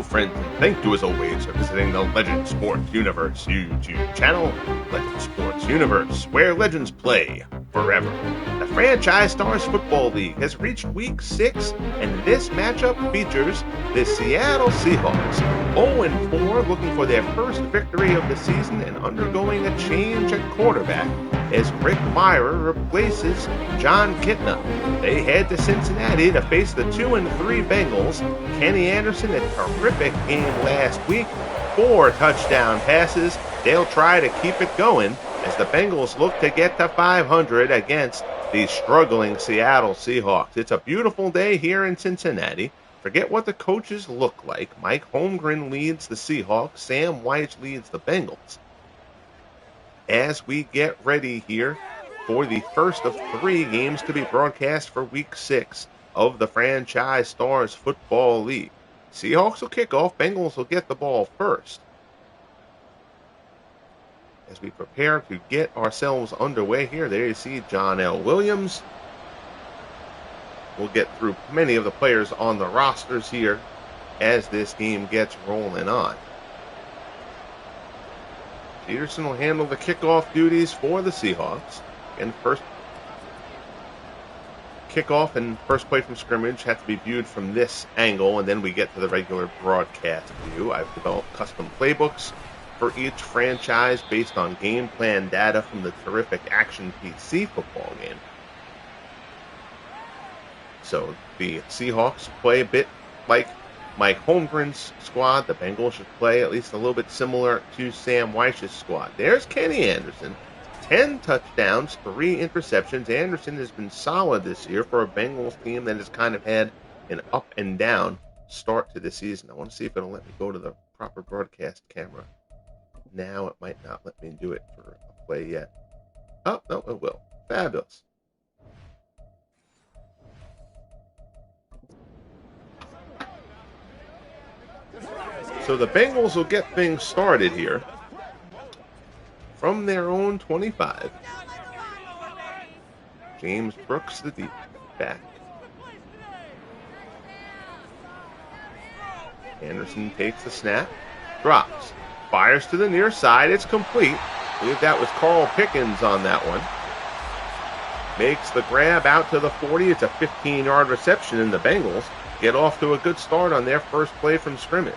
Hello friends, and thank you as always for visiting the Legend Sports Universe YouTube channel, Legend Sports Universe, where legends play forever. The Franchise Stars Football League has reached week 6, and this matchup features the Seattle Seahawks, 0-4, looking for their first victory of the season and undergoing a change at quarterback as Rich Mirer replaces John Kitna. They head to Cincinnati to face the 2-3 Bengals. Kenny Anderson, a terrific game last week, 4 touchdown passes. They'll try to keep it going as the Bengals look to get to 500 against the struggling Seattle Seahawks. It's a beautiful day here in Cincinnati. Forget what the coaches look like. Mike Holmgren leads the Seahawks. Sam Wyche leads the Bengals. As we get ready here for the first of 3 games to be broadcast for week 6 of the Franchise Stars Football League. Seahawks will kick off. Bengals will get the ball first. As we prepare to get ourselves underway here, there you see John L. Williams. We'll get through many of the players on the rosters here as this game gets rolling on. Peterson will handle the kickoff duties for the Seahawks. And first kickoff and first play from scrimmage have to be viewed from this angle, and then we get to the regular broadcast view. I've developed custom playbooks for each franchise based on game plan data from the terrific Action PC football game. So the Seahawks play a bit like Mike Holmgren's squad. The Bengals should play at least a little bit similar to Sam Wyche's squad. There's Kenny Anderson. 10 touchdowns, 3 interceptions. Anderson has been solid this year for a Bengals team that has kind of had an up and down start to the season. I want to see if it'll let me go to the proper broadcast camera. Now it might not let me do it for a play yet. Oh, no, it will. Fabulous. So the Bengals will get things started here from their own 25. James Brooks, the deep back. Anderson takes the snap, drops, fires to the near side. It's complete. I believe that was Carl Pickens on that one. Makes the grab out to the 40. It's a 15-yard reception, and the Bengals get off to a good start on their first play from scrimmage.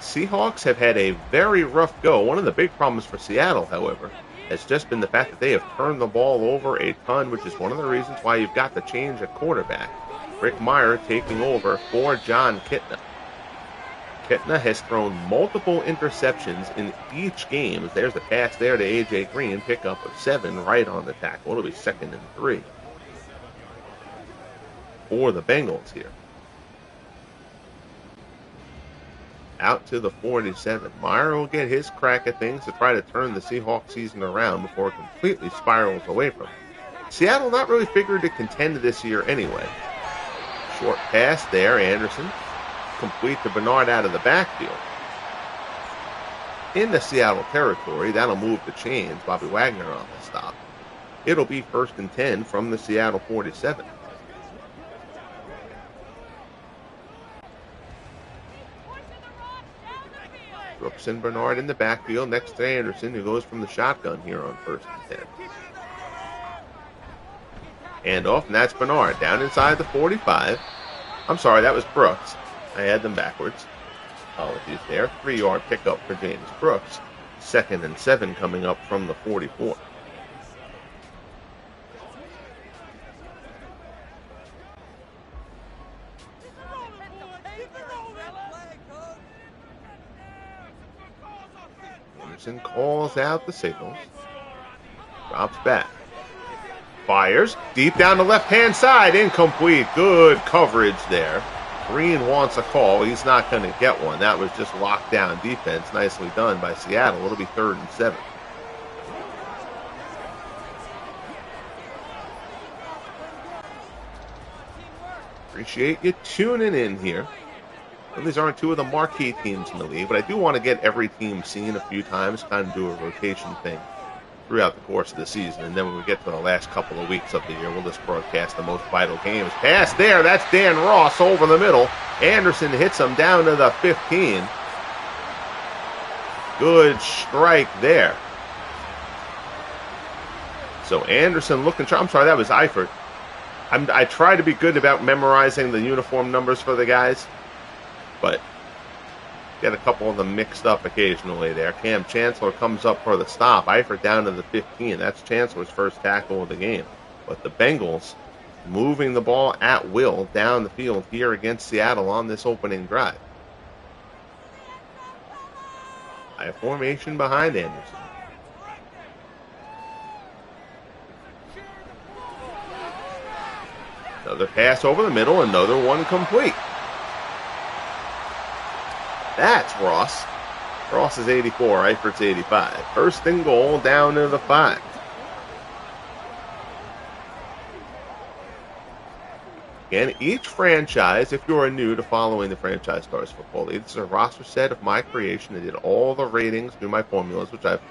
Seahawks have had a very rough go. One of the big problems for Seattle, however, has just been the fact that they have turned the ball over a ton, which is one of the reasons why you've got the change at quarterback. Rich Mirer taking over for John Kitna. Kitna has thrown multiple interceptions in each game. There's the pass there to A.J. Green, pickup of 7 right on the tackle. It'll be 2nd and 3 for the Bengals here. Out to the 47. Mirer will get his crack at things to try to turn the Seahawks season around before it completely spirals away from him. Seattle not really figured to contend this year anyway. Short pass there, Anderson. Complete to Bernard out of the backfield. In the Seattle territory, that'll move the chains. Bobby Wagner on the stop. It'll be 1st and 10 from the Seattle 47. Brooks and Bernard in the backfield next to Anderson, who goes from the shotgun here on 1st and 10. Handoff, and that's Bernard down inside the 45. I'm sorry, that was Brooks. I had them backwards. Apologies there. 3-yard pickup for James Brooks. 2nd and 7 coming up from the 44. Calls out the signals. Drops back. Fires. Deep down the left-hand side. Incomplete. Good coverage there. Green wants a call. He's not going to get one. That was just lockdown defense. Nicely done by Seattle. It'll be 3rd and 7. Appreciate you tuning in here. Well, these aren't 2 of the marquee teams in the league, but I do want to get every team seen a few times, kind of do a rotation thing throughout the course of the season. And then when we get to the last couple of weeks of the year, we'll just broadcast the most vital games. Pass there. That's Dan Ross over the middle. Anderson hits him down to the 15. Good strike there. So Anderson looking, I'm sorry, that was Eifert. I try to be good about memorizing the uniform numbers for the guys, but get a couple of them mixed up occasionally there. Cam Chancellor comes up for the stop. Eifert down to the 15. That's Chancellor's first tackle of the game. But the Bengals moving the ball at will down the field here against Seattle on this opening drive. High formation behind Anderson. Another pass over the middle, another one complete. That's Ross. Ross is 84, Eifert's 85. First and goal down to the 5. Again, each franchise, if you are new to following the Franchise Stars Football League, this is a roster set of my creation. I did all the ratings through my formulas, which I've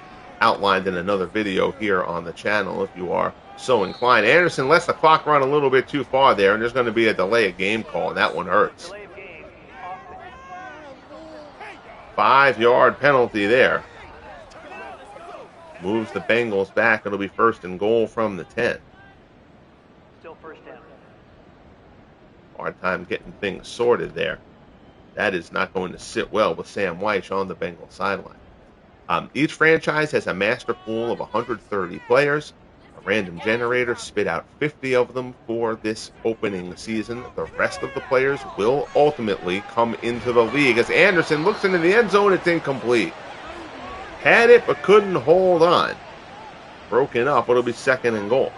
outlined in another video here on the channel if you are so inclined. Anderson lets the clock run a little bit too far there, and there's going to be a delay of game call, and that one hurts. 5-yard penalty there. Moves the Bengals back. It'll be first and goal from the 10. Still first down. Hard time getting things sorted there. That is not going to sit well with Sam Wyche on the Bengals sideline. Each franchise has a master pool of 130 players. A random generator spit out 50 of them for this opening season. The rest of the players will ultimately come into the league. As Anderson looks into the end zone, it's incomplete. Had it, but couldn't hold on. Broken up, it'll be second and goal.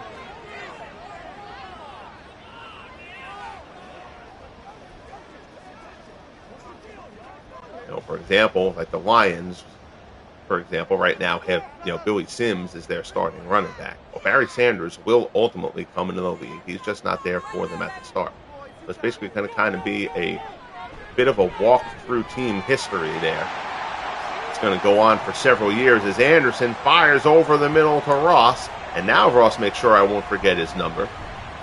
For example, like the Lions, for example, right now have, Billy Sims as their starting running back. Well, Barry Sanders will ultimately come into the league. He's just not there for them at the start. So it's basically going to kind of be a bit of a walk-through team history there. It's going to go on for several years as Anderson fires over the middle to Ross. And now Ross makes sure I won't forget his number.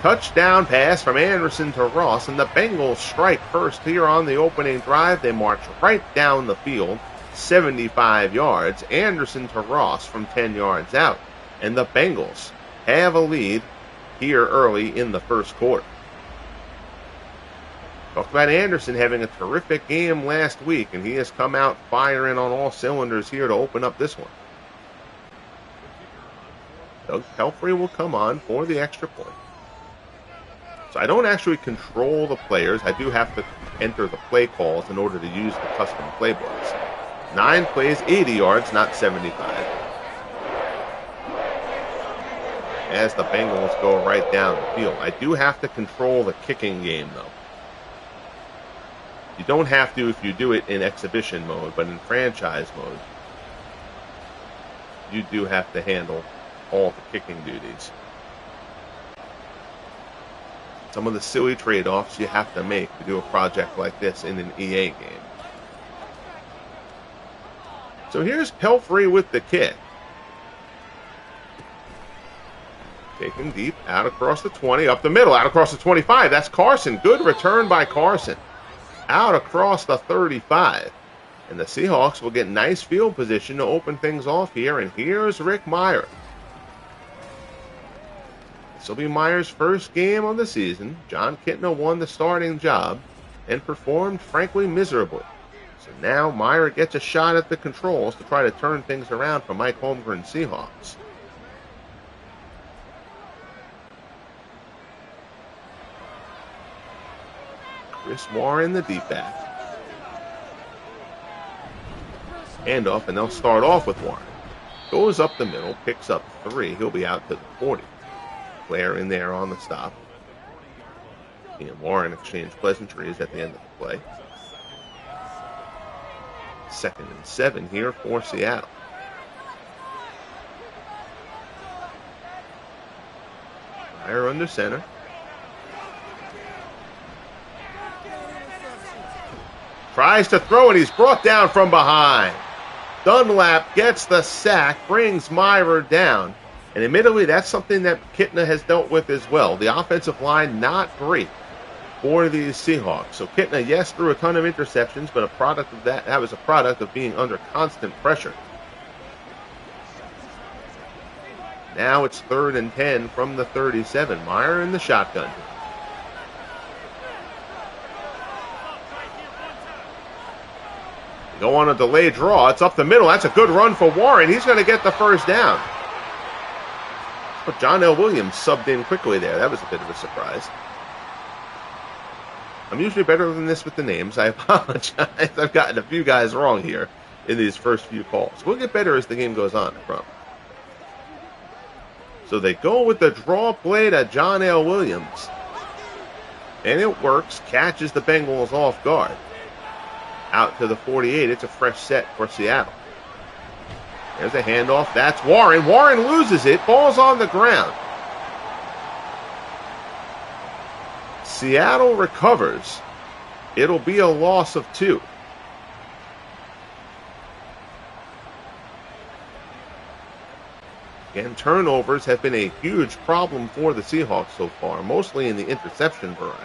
Touchdown pass from Anderson to Ross, and the Bengals strike first here on the opening drive. They march right down the field, 75 yards. Anderson to Ross from 10 yards out. And the Bengals have a lead here early in the first quarter. Talked about Anderson having a terrific game last week, and he has come out firing on all cylinders here to open up this one. Doug Pelfrey will come on for the extra point. So I don't actually control the players. I do have to enter the play calls in order to use the custom playbooks. 9 plays, 80 yards, not 75. As the Bengals go right down the field. I do have to control the kicking game, though. You don't have to if you do it in exhibition mode, but in franchise mode, you do have to handle all the kicking duties. Some of the silly trade-offs you have to make to do a project like this in an EA game. So here's Pelfrey with the kick. Taken deep, out across the 20, up the middle, out across the 25. That's Carson. Good return by Carson. Out across the 35. And the Seahawks will get nice field position to open things off here. And here's Rich Mirer. This will be Meyer's first game of the season. John Kitna won the starting job and performed, frankly, miserably. So now Mirer gets a shot at the controls to try to turn things around for Mike Holmgren Seahawks. Chris Warren, the deep back. Handoff, and they'll start off with Warren. Goes up the middle, picks up 3. He'll be out to the 40. Player in there on the stop. He and Warren exchange pleasantries at the end of the play. 2nd and 7 here for Seattle. Mirer under center. Tries to throw, and he's brought down from behind. Dunlap gets the sack, brings Mirer down. And admittedly, that's something that Kitna has dealt with as well. The offensive line not great for these Seahawks. So Kitna, yes, threw a ton of interceptions, but a product of that was a product of being under constant pressure. Now it's 3rd and 10 from the 37. Mirer in the shotgun. They go on a delayed draw. It's up the middle. That's a good run for Warren. He's going to get the first down. But John L. Williams subbed in quickly there. That was a bit of a surprise. I'm usually better than this with the names. I apologize. I've gotten a few guys wrong here in these first few calls. We'll get better as the game goes on, I promise. So they go with the draw play to John L. Williams. And it works. Catches the Bengals off guard. Out to the 48. It's a fresh set for Seattle. There's a handoff. That's Warren. Warren loses it. Ball's on the ground. Seattle recovers. It'll be a loss of 2. Again, turnovers have been a huge problem for the Seahawks so far, mostly in the interception variety.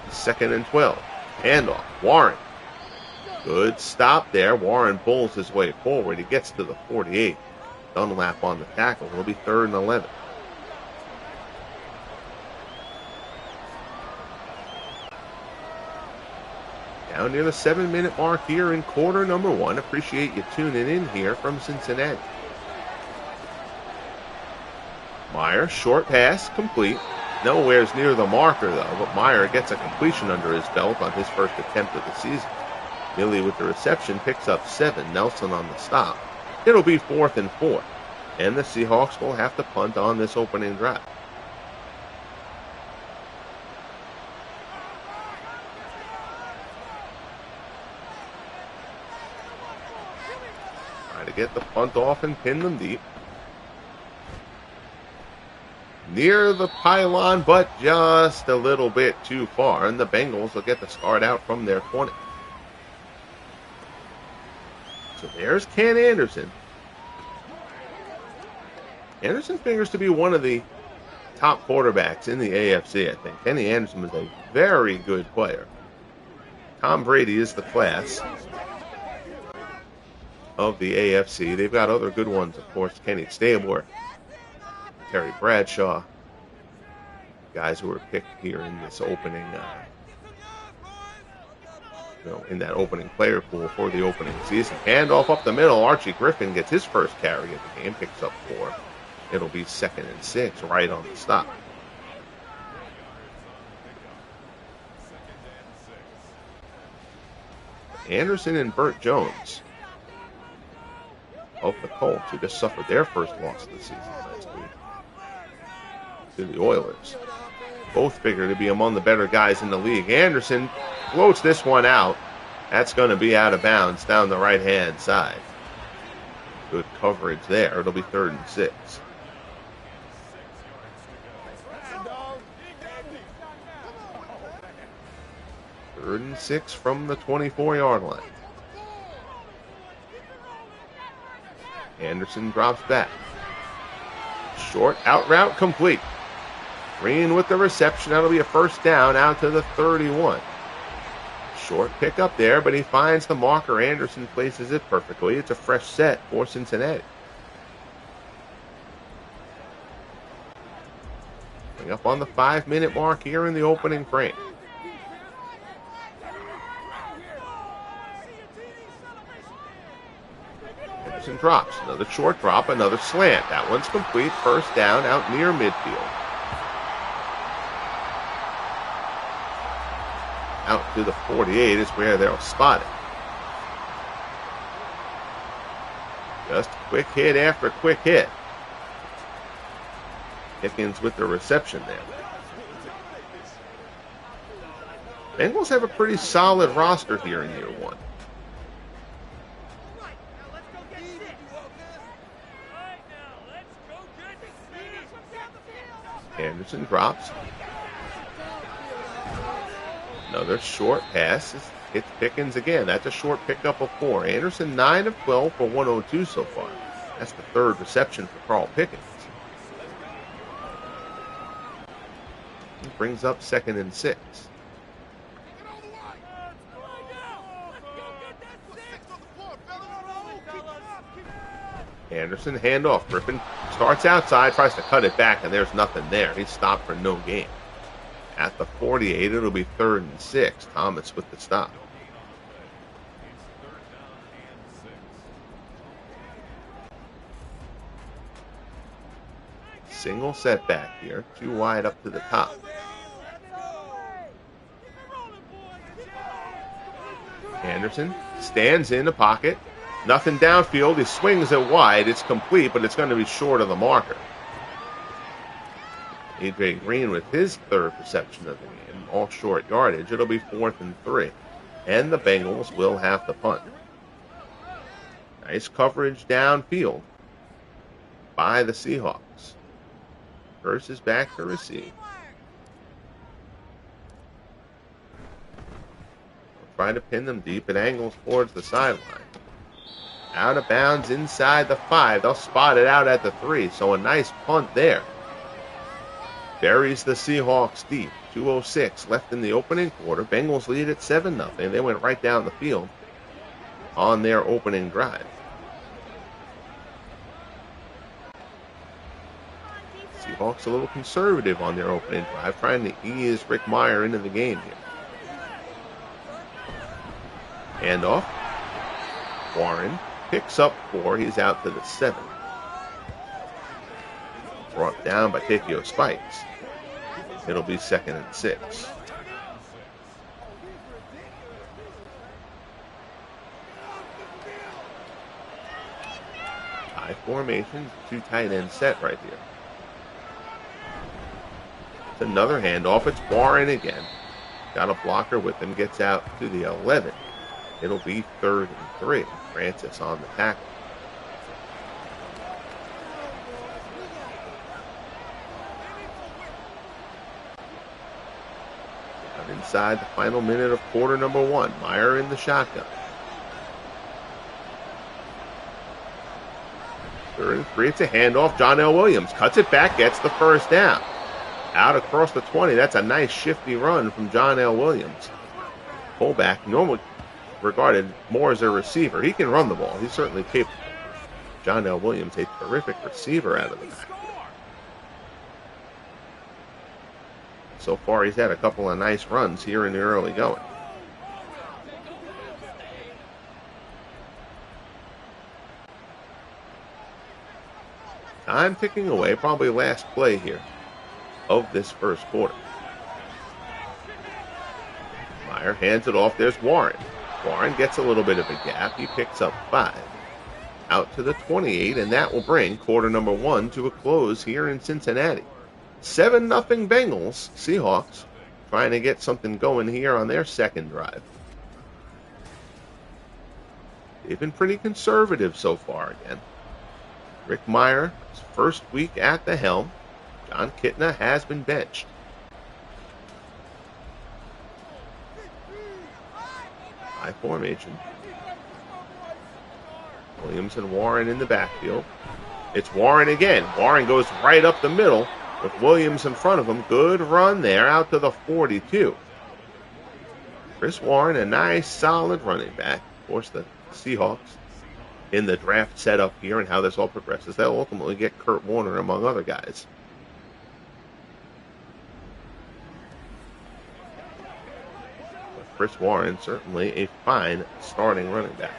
2nd and 12. Handoff. Warren. Good stop there. Warren pulls his way forward. He gets to the 48. Dunlap on the tackle. It'll be 3rd and 11. Down near the 7-minute mark here in quarter number 1. Appreciate you tuning in here from Cincinnati. Mirer, short pass, complete. Nowhere's near the marker, though, but Mirer gets a completion under his belt on his first attempt of the season. Millie with the reception picks up 7. Nelson on the stop. It'll be 4th and 4. And the Seahawks will have to punt on this opening drive. Try to get the punt off and pin them deep. Near the pylon, but just a little bit too far. And the Bengals will get the start out from their 20. So there's Ken Anderson. Anderson figures to be one of the top quarterbacks in the AFC, I think. Kenny Anderson was a very good player. Tom Brady is the class of the AFC. They've got other good ones, of course. Kenny Stabler, Terry Bradshaw, guys who were picked here in this opening in that opening player pool for the opening season. Handoff up the middle. Archie Griffin gets his first carry of the game, picks up 4. It'll be 2nd and 6, right on the stop. Anderson and Burt Jones of the Colts, who just suffered their first loss of the season last week to the Oilers. Both figure to be among the better guys in the league. Anderson floats this one out. That's going to be out of bounds down the right-hand side. Good coverage there. It'll be 3rd and 6. Third and 6 from the 24-yard line. Anderson drops back. Short out route complete. Green with the reception. That'll be a first down out to the 31. Short pick up there, but he finds the marker. Anderson places it perfectly. It's a fresh set for Cincinnati. Coming up on the 5-minute mark here in the opening frame. Anderson drops. Another short drop, another slant. That one's complete. First down out near midfield. Out to the 48 is where they'll spot it. Just quick hit after quick hit. Pickens with the reception there. Bengals have a pretty solid roster here in year 1. Anderson drops. Another short pass. Hits Pickens again. That's a short pickup of 4. Anderson 9 of 12 for 102 so far. That's the 3rd reception for Carl Pickens. He brings up 2nd and 6. Anderson, handoff. Griffin starts outside, tries to cut it back, and there's nothing there. He's stopped for no gain. At the 48, it'll be 3rd and 6. Thomas with the stop. Single setback here. 2 wide up to the top. Anderson stands in the pocket. Nothing downfield. He swings it wide. It's complete, but it's going to be short of the marker. A.J. Green with his 3rd reception of the game. All short yardage. It'll be 4th and 3. And the Bengals will have the punt. Nice coverage downfield by the Seahawks. Hurst is back to receive. Try to pin them deep. It angles towards the sideline. Out of bounds inside the 5. They'll spot it out at the 3. So a nice punt there. Buries the Seahawks deep. 2:06 left in the opening quarter. Bengals lead at 7-0. They went right down the field on their opening drive. Seahawks a little conservative on their opening drive, trying to ease Rich Mirer into the game here. Handoff. Warren picks up 4. He's out to the 7. Brought down by Takeo Spikes. It'll be 2nd and 6. High formation, 2 tight end set right here. It's another handoff. It's Warren again. Got a blocker with him. Gets out to the 11. It'll be 3rd and 3. Francis on the tackle. Down inside the final minute of quarter number 1. Mirer in the shotgun. 3rd and 3. It's a handoff. John L. Williams cuts it back. Gets the first down. Out across the 20. That's a nice shifty run from John L. Williams. Fullback, normally regarded more as a receiver. He can run the ball. He's certainly capable. John L. Williams, a terrific receiver out of the backfield. So far, he's had a couple of nice runs here in the early going. Time ticking away. Probably last play here of this first quarter. Mirer hands it off. There's Warren. Warren gets a little bit of a gap. He picks up 5. Out to the 28, and that will bring quarter number 1 to a close here in Cincinnati. 7-0 Bengals. Seahawks trying to get something going here on their second drive. They've been pretty conservative so far again. Rich Mirer, his first week at the helm. John Kitna has been benched. High formation. Williams and Warren in the backfield. It's Warren again. Warren goes right up the middle with Williams in front of him. Good run there out to the 42. Chris Warren, a nice solid running back. Of course, the Seahawks in the draft setup here and how this all progresses, they'll ultimately get Kurt Warner among other guys. Chris Warren, certainly a fine starting running back.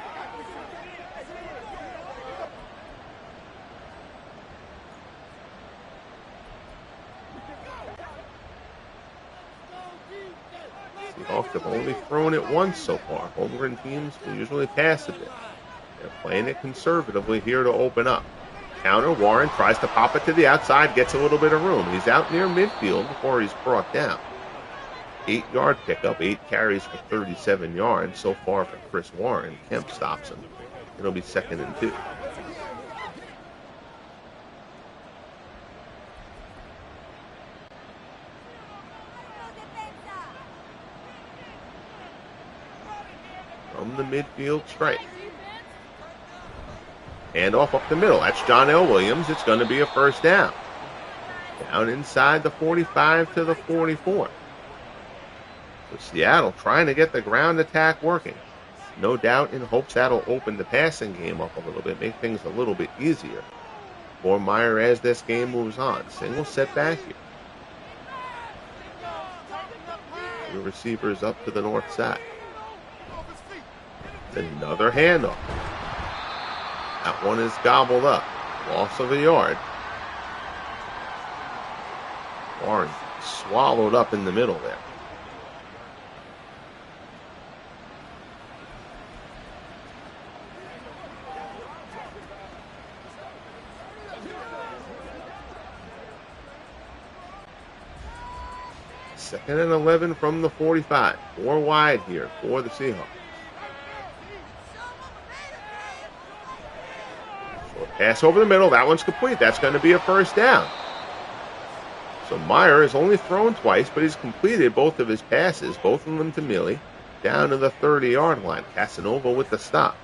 Seahawks have only thrown it once so far. Home-run teams will usually pass a bit. They're playing it conservatively here to open up. Counter, Warren tries to pop it to the outside, gets a little bit of room. He's out near midfield before he's brought down. 8-yard pickup, 8 carries for 37 yards so far for Chris Warren. Kemp stops him. It'll be 2nd and 2. from the midfield stripe. Hand off up the middle. That's John L. Williams. It's going to be a first down. Down inside the 45 to the 44. So Seattle trying to get the ground attack working. No doubt in hopes that'll open the passing game up a little bit, make things a little bit easier for Mirer as this game moves on. Single set back here. The receivers up to the north side. It's another handoff. That one is gobbled up. Loss of a yard. Warren swallowed up in the middle there. Second and 11 from the 45. 4 wide here for the Seahawks. Short pass over the middle. That one's complete. That's going to be a first down. So Mirer has only thrown twice, but he's completed both of his passes, both of them to Millie, down to the 30-yard line. Casanova with the stop.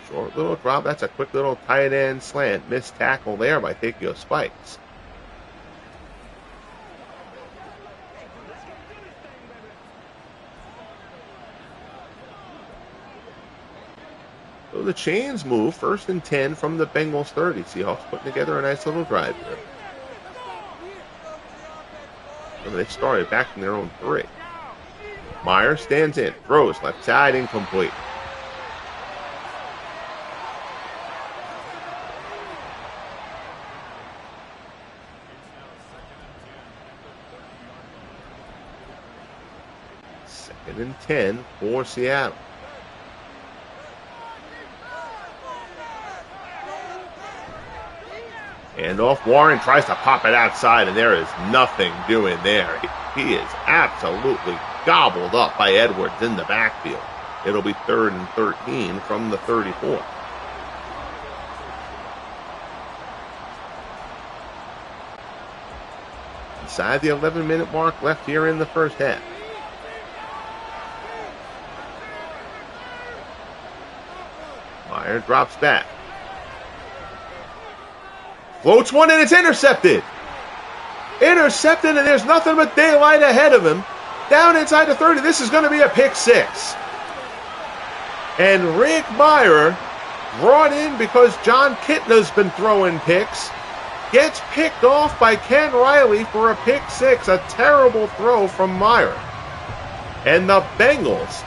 Short little drop. That's a quick little tight end slant. Missed tackle there by Takeo Spikes. So the chains move. 1st and 10 from the Bengals 30. Seahawks putting together a nice little drive here. Remember, they started back from their own 3. Mirer stands in. Throws left side, incomplete. Second and 10 for Seattle. And off Warren tries to pop it outside, and there is nothing doing there. He is absolutely gobbled up by Edwards in the backfield. It'll be 3rd and 13 from the 34. Inside the 11-minute mark left here in the first half. Mirer drops back. Floats one and it's intercepted. Intercepted, and there's nothing but daylight ahead of him. Down inside the 30. This is going to be a pick 6. And Rich Mirer, brought in because John Kitna's been throwing picks, gets picked off by Ken Riley for a pick 6. A terrible throw from Mirer. And the Bengals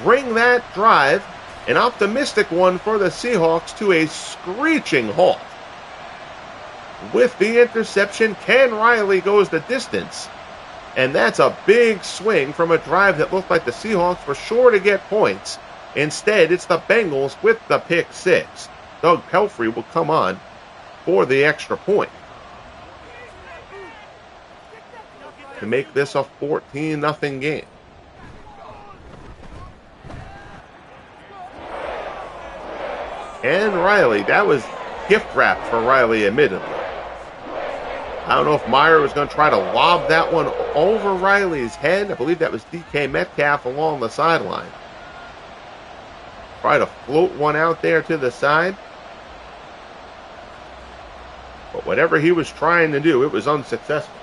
bring that drive, an optimistic one for the Seahawks, to a screeching halt. With the interception, Ken Riley goes the distance. And that's a big swing from a drive that looked like the Seahawks were sure to get points. Instead, it's the Bengals with the pick 6. Doug Pelfrey will come on for the extra point to make this a 14-0 game. Ken Riley, that was gift wrap for Riley, admittedly. I don't know if Mirer was going to try to lob that one over Riley's head. I believe that was DK Metcalf along the sideline. Try to float one out there to the side. But whatever he was trying to do, it was unsuccessful.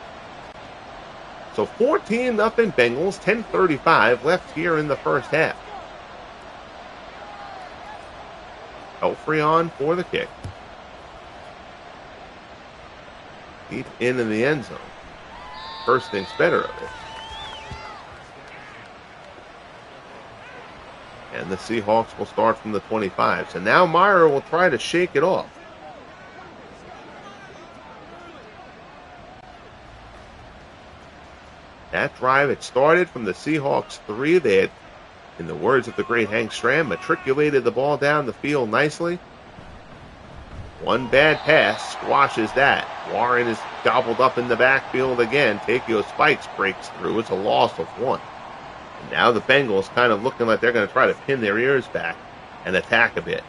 So 14-0 Bengals, 10:35 left here in the first half. Pelfrey on for the kick. Deep in the end zone. First thinks better of it. And the Seahawks will start from the 25. So now Mirer will try to shake it off. That drive, it started from the Seahawks 3. They had, in the words of the great Hank Stram, matriculated the ball down the field nicely. One bad pass squashes that. Warren is gobbled up in the backfield again. Takeo Spikes breaks through. It's a loss of 1. And now the Bengals kind of looking like they're going to try to pin their ears back and attack a bit.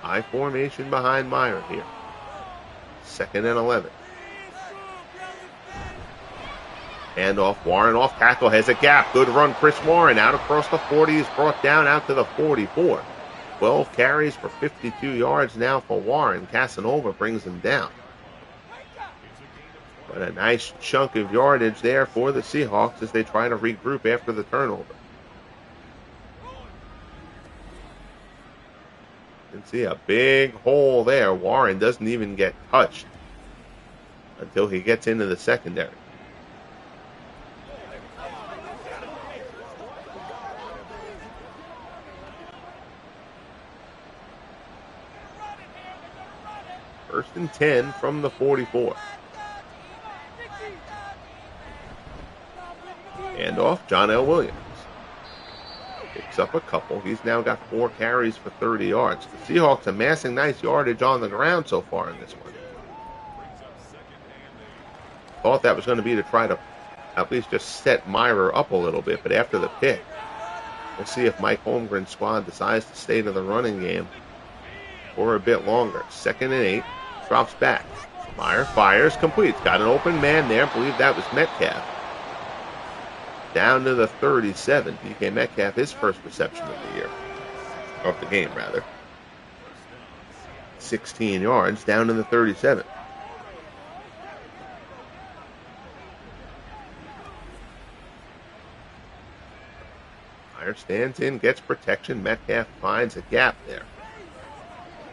I formation behind Mirer here. 2nd and 11. Handoff, Warren off tackle, has a gap. Good run, Chris Warren out across the 40. He's brought down out to the 44. 12 carries for 52 yards now for Warren. Casanova brings him down. But a nice chunk of yardage there for the Seahawks as they try to regroup after the turnover. You can see a big hole there. Warren doesn't even get touched until he gets into the secondary. First and 10 from the 44. Handoff, John L. Williams. Picks up a couple. He's now got 4 carries for 30 yards. The Seahawks amassing nice yardage on the ground so far in this one. Thought that was going to be to try to at least just set Mirer up a little bit, but after the pick, we'll see if Mike Holmgren's squad decides to stay to the running game for a bit longer. 2nd and 8. Drops back. Mirer fires, completes. Got an open man there. I believe that was Metcalf. Down to the 37. DK Metcalf, his first reception of the year. Of the game, rather. 16 yards, down to the 37. Mirer stands in, gets protection. Metcalf finds a gap there.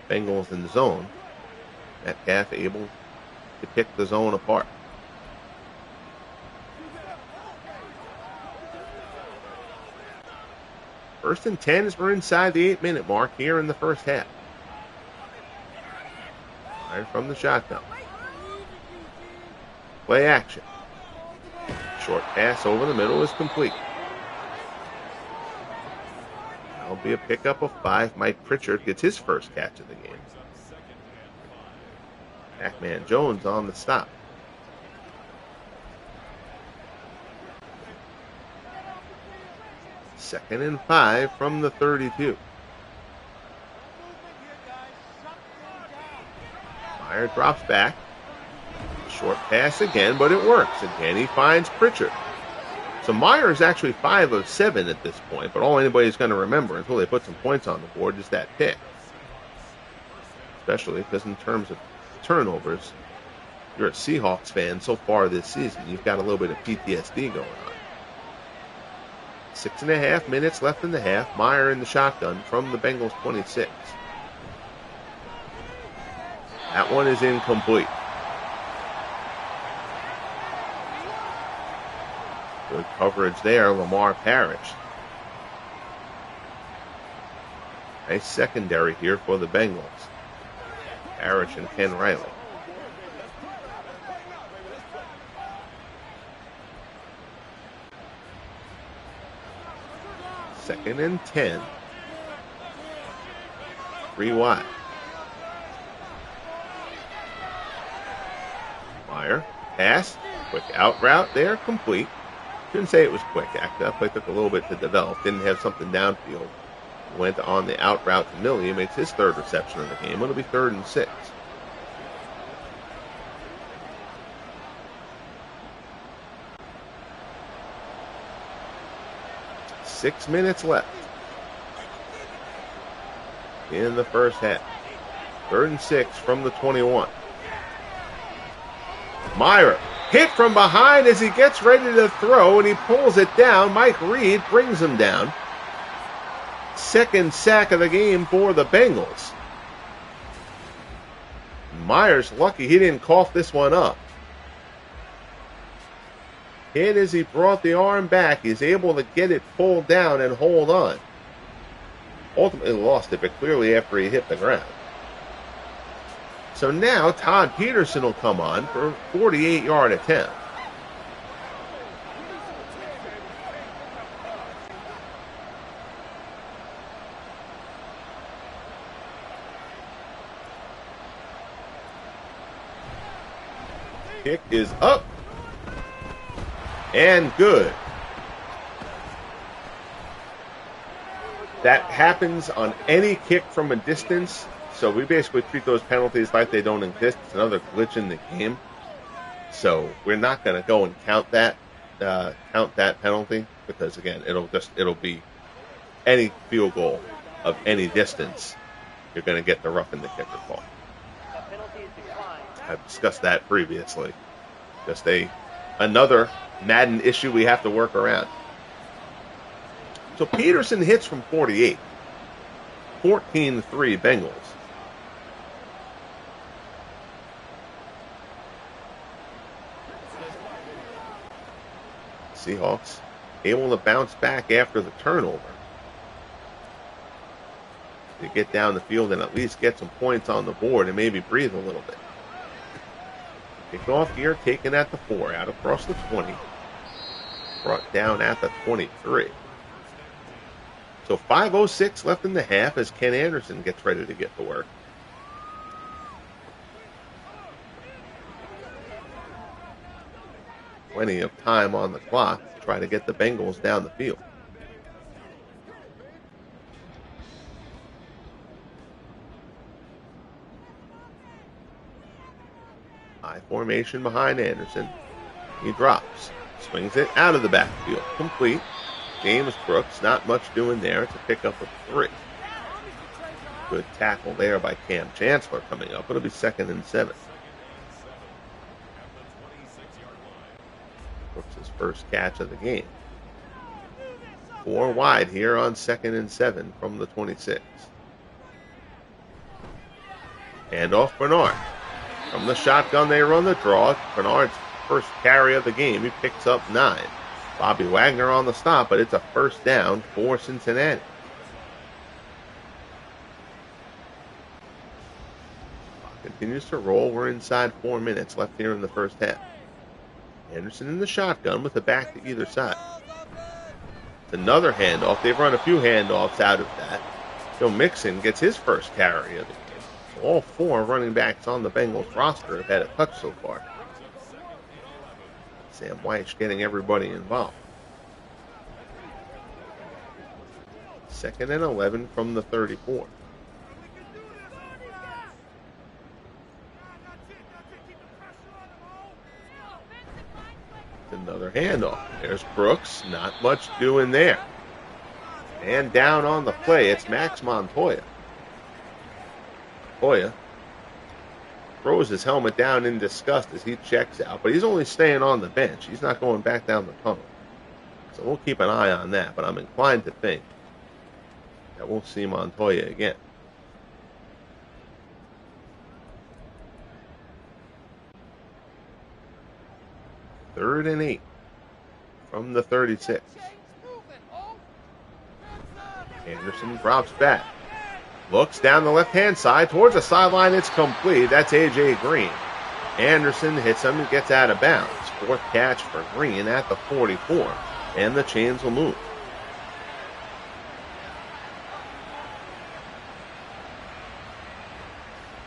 Bengals in zone. Metcalf able to pick the zone apart. First and 10 as we're inside the 8-minute mark here in the first half. Mirer from the shotgun. Play action. Short pass over the middle is complete. That'll be a pickup of 5. Mike Pritchard gets his first catch of the game. Pac-Man Jones on the stop. Second and 5 from the 32. Mirer drops back. Short pass again, but it works. Again, he finds Pritchard. So Mirer is actually 5 of 7 at this point, but all anybody's going to remember until they put some points on the board is that pick. Especially because in terms of turnovers, you're a Seahawks fan so far this season, you've got a little bit of PTSD going on. 6.5 minutes left in the half. Mirer in the shotgun from the Bengals 26. That one is incomplete. Good coverage there, Lamar Parrish. Nice secondary here for the Bengals. Parrish and Ken Riley. Second and 10. 3 wide. Mirer, pass, quick out route there, complete. Shouldn't say it was quick. Actually, that play took a little bit to develop. Didn't have something downfield. Went on the out route to Millie. He makes his 3rd reception of the game. It'll be 3rd and 6. Six minutes left in the first half. 3rd and 6 from the 21. Mirer hit from behind as he gets ready to throw, and he pulls it down. Mike Reed brings him down. 2nd sack of the game for the Bengals. Meyer's lucky he didn't cough this one up. Hit as he brought the arm back. He's able to get it pulled down and hold on. Ultimately lost it, but clearly after he hit the ground. So now Todd Peterson will come on for a 48-yard attempt. Kick is up and good. That happens on any kick from a distance. So we basically treat those penalties like they don't exist. It's another glitch in the game. So we're not going to go and count that penalty because again, it'll be any field goal of any distance. You're going to get the roughing the kicker call. I've discussed that previously. Just another Madden issue we have to work around. So Peterson hits from 48. 14-3 Bengals. Seahawks able to bounce back after the turnover to get down the field and at least get some points on the board and maybe breathe a little bit. Kickoff here taken at the 4, out across the 20, brought down at the 23. So 5:06 left in the half as Ken Anderson gets ready to get to work. Plenty of time on the clock to try to get the Bengals down the field. High formation behind Anderson. He drops. Swings it out of the backfield. Complete. James Brooks, not much doing there. It's a pickup of 3. Good tackle there by Cam Chancellor coming up. It'll be 2nd and 7. Brooks' first catch of the game. 4 wide here on 2nd and 7 from the 26. Handoff Bernard. From the shotgun, they run the draw. Bernard's first carry of the game. He picks up 9. Bobby Wagner on the stop, but it's a first down for Cincinnati. Continues to roll. We're inside 4 minutes left here in the first half. Anderson in the shotgun with the back to either side. It's another handoff. They've run a few handoffs out of that. Joe Mixon gets his first carry of the game. So all 4 running backs on the Bengals roster have had a touch so far. Sam Wyche getting everybody involved. 2nd and 11 from the 34. Another handoff. There's Brooks. Not much doing there. And down on the play, it's Max Montoya. Montoya throws his helmet down in disgust as he checks out, but he's only staying on the bench. He's not going back down the tunnel. So we'll keep an eye on that, but I'm inclined to think that we'll see Montoya again. Third and 8 from the 36. Anderson drops back. Looks down the left-hand side towards the sideline. It's complete. That's A.J. Green. Anderson hits him and gets out of bounds. 4th catch for Green at the 44. And the chains will move.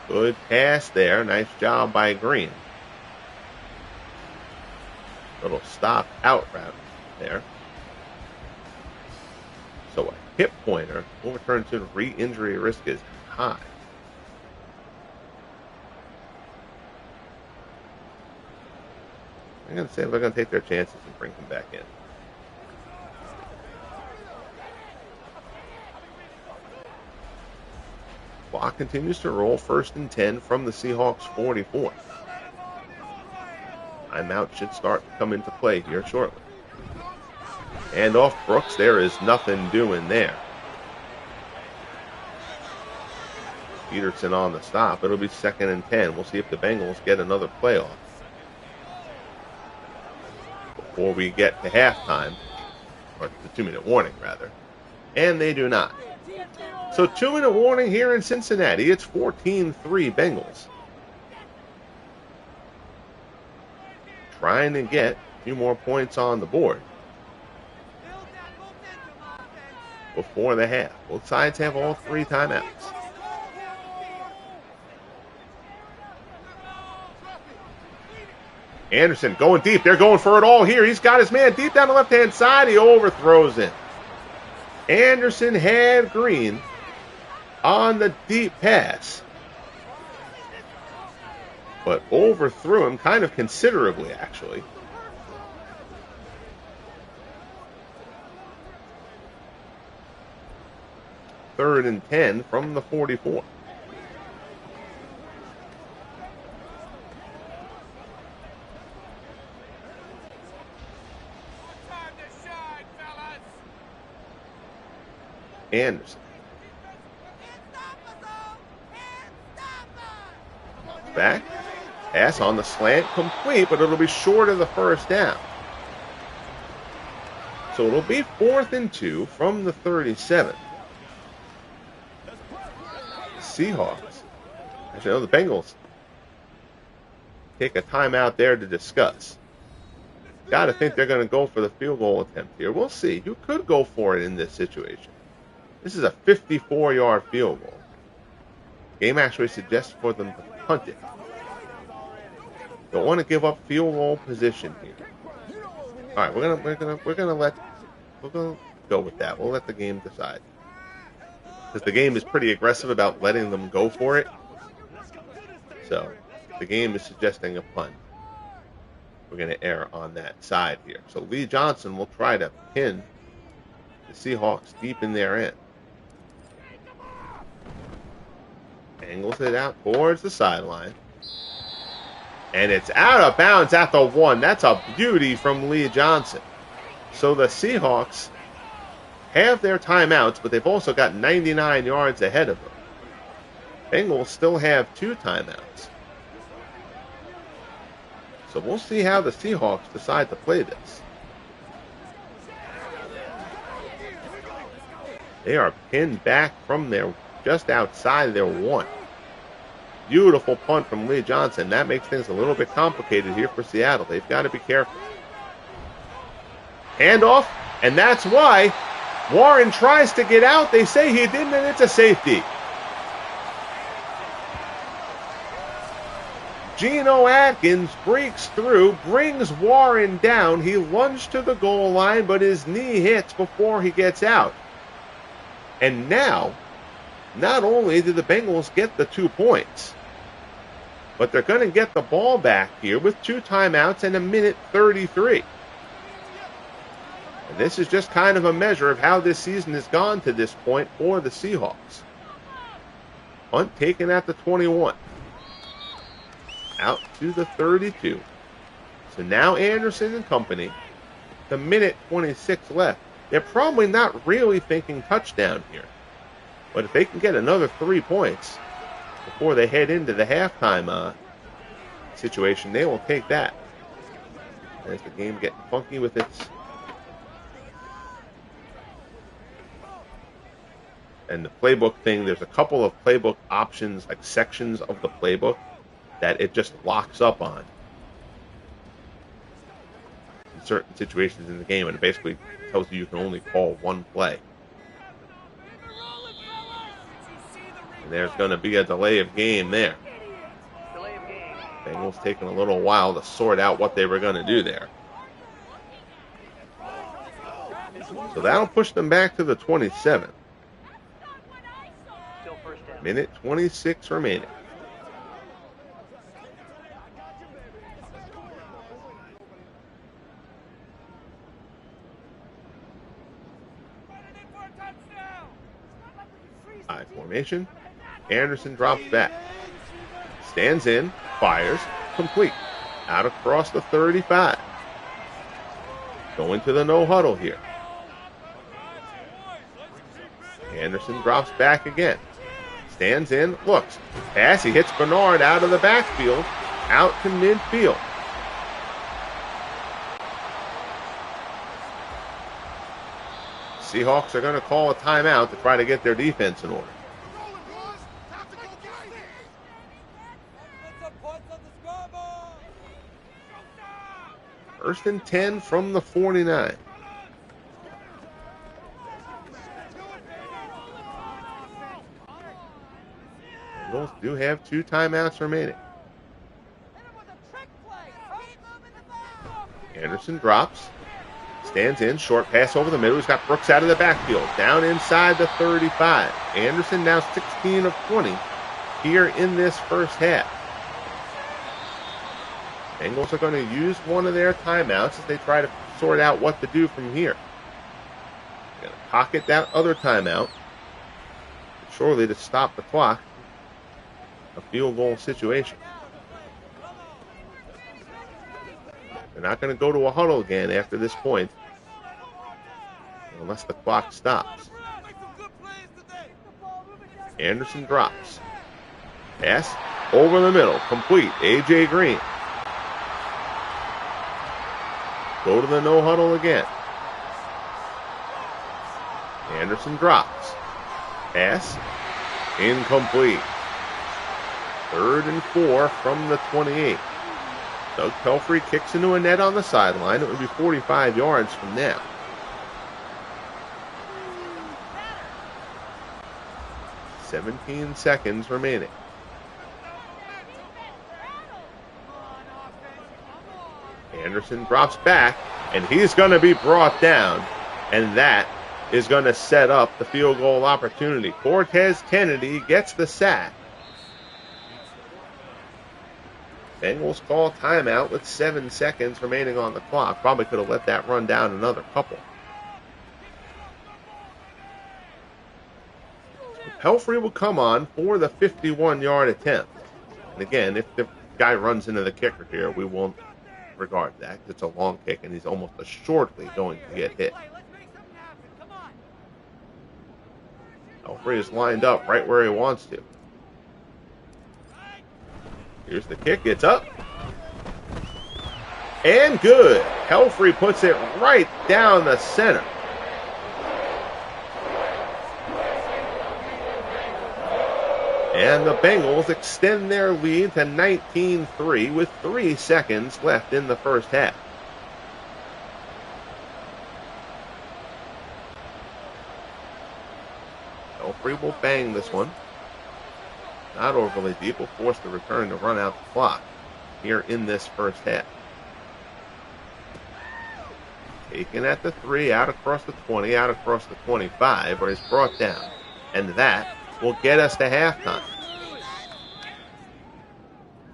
Good pass there. Nice job by Green. Little stop out route there. So a hip pointer overturned to the re-injury risk is high. I'm going to say they're going to take their chances and bring him back in. Clock continues to roll. 1st and 10 from the Seahawks 44. Timeout should start to come into play here shortly. And off Brooks, there is nothing doing there. Peterson on the stop. It'll be 2nd and 10. We'll see if the Bengals get another play off before we get to halftime, or the 2-minute warning rather. And they do not. So 2-minute warning here in Cincinnati. It's 14-3 Bengals. Trying to get a few more points on the board before the half. Both sides have all 3 timeouts. Anderson going deep. They're going for it all here. He's got his man deep down the left-hand side. He overthrows it. Anderson had Green on the deep pass, but overthrew him kind of considerably, actually. Third and 10 from the 44. Anderson. Back. Pass on the slant, complete, but it'll be short of the first down. So it'll be 4th and 2 from the 37. The Seahawks, actually, no, the Bengals take a timeout there to discuss. Got to think they're going to go for the field goal attempt here. We'll see. You could go for it in this situation. This is a 54-yard field goal. Game actually suggests for them to punt it. Don't want to give up field goal position here. All right, we're gonna go with that. We'll let the game decide, because the game is pretty aggressive about letting them go for it. So the game is suggesting a punt. We're going to err on that side here. So Lee Johnson will try to pin the Seahawks deep in their end. Angles it out towards the sideline. And it's out of bounds at the 1. That's a beauty from Lee Johnson. So the Seahawks have their timeouts, but they've also got 99 yards ahead of them. Bengals still have 2 timeouts. So we'll see how the Seahawks decide to play this. They are pinned back from their, just outside their 1. Beautiful punt from Lee Johnson. That makes things a little bit complicated here for Seattle. They've got to be careful. Handoff, and that's why Warren tries to get out. They say he didn't, and it's a safety. Geno Atkins breaks through, brings Warren down. He lunged to the goal line, but his knee hits before he gets out. And now, not only did the Bengals get the 2 points, but they're going to get the ball back here with 2 timeouts and 1:33. And this is just kind of a measure of how this season has gone to this point for the Seahawks. Punt taken at the 21. Out to the 32. So now Anderson and company, the 1:26 left. They're probably not really thinking touchdown here. But if they can get another 3 points before they head into the halftime situation, they will take that. As the game getting funky with its... And the playbook thing, there's a couple of playbook options, like sections of the playbook, that it just locks up on in certain situations in the game, and it basically tells you can only call one play. And there's going to be a delay of game there. Bengals taking a little while to sort out what they were going to do there. So that'll push them back to the 27. 1:26 remaining. I formation. Anderson drops back. Stands in. Fires. Complete. Out across the 35. Going to the no huddle here. Anderson drops back again. Stands in. Looks. Pass. He hits Bernard out of the backfield. Out to midfield. Seahawks are going to call a timeout to try to get their defense in order. First and 10 from the 49. Bengals do have 2 timeouts remaining. Anderson drops. Stands in, short pass over the middle. He's got Brooks out of the backfield. Down inside the 35. Anderson now 16 of 20 here in this first half. Bengals are going to use one of their timeouts as they try to sort out what to do from here. They're going to pocket that other timeout, surely to stop the clock. A field goal situation. They're not going to go to a huddle again after this point, unless the clock stops. Anderson drops. Pass over the middle, complete. A.J. Green. Go to the no huddle again. Anderson drops. Pass incomplete. 3rd and 4 from the 28. Doug Pelfrey kicks into a net on the sideline. It would be 45 yards from now. "17 seconds remaining. Anderson drops back, and he's going to be brought down, and that is going to set up the field goal opportunity. Cortez Kennedy gets the sack. Bengals call timeout with 7 seconds remaining on the clock. Probably could have let that run down another couple. Pelfrey will come on for the 51-yard attempt. And again, if the guy runs into the kicker here, we won't regard that. It's a long kick, and he's almost assuredly going to get hit. Pelfrey is lined up right where he wants to. Here's the kick. It's up. And good. Pelfrey puts it right down the center. And the Bengals extend their lead to 19-3 with 3 seconds left in the first half. Pelfrey will bang this one. Not overly deep, will force the return to run out the clock here in this first half. Taken at the 3, out across the 20, out across the 25, but is brought down. And that will get us to halftime.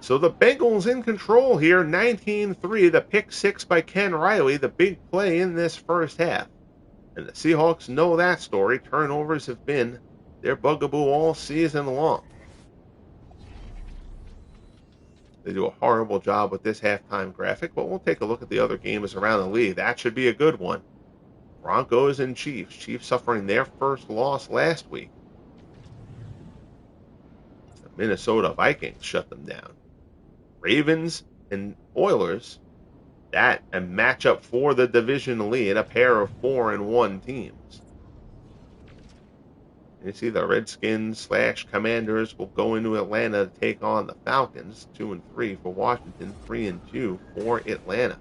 So the Bengals in control here, 19-3, the pick 6 by Ken Riley, the big play in this first half. And the Seahawks know that story. Turnovers have been their bugaboo all season long. They do a horrible job with this halftime graphic, but we'll take a look at the other games around the league. That should be a good one. Broncos and Chiefs. Chiefs suffering their first loss last week. The Minnesota Vikings shut them down. Ravens and Oilers. That a matchup for the division lead, a pair of 4-1 teams. You see the Redskins / Commanders will go into Atlanta to take on the Falcons. 2-3 for Washington, 3-2 for Atlanta.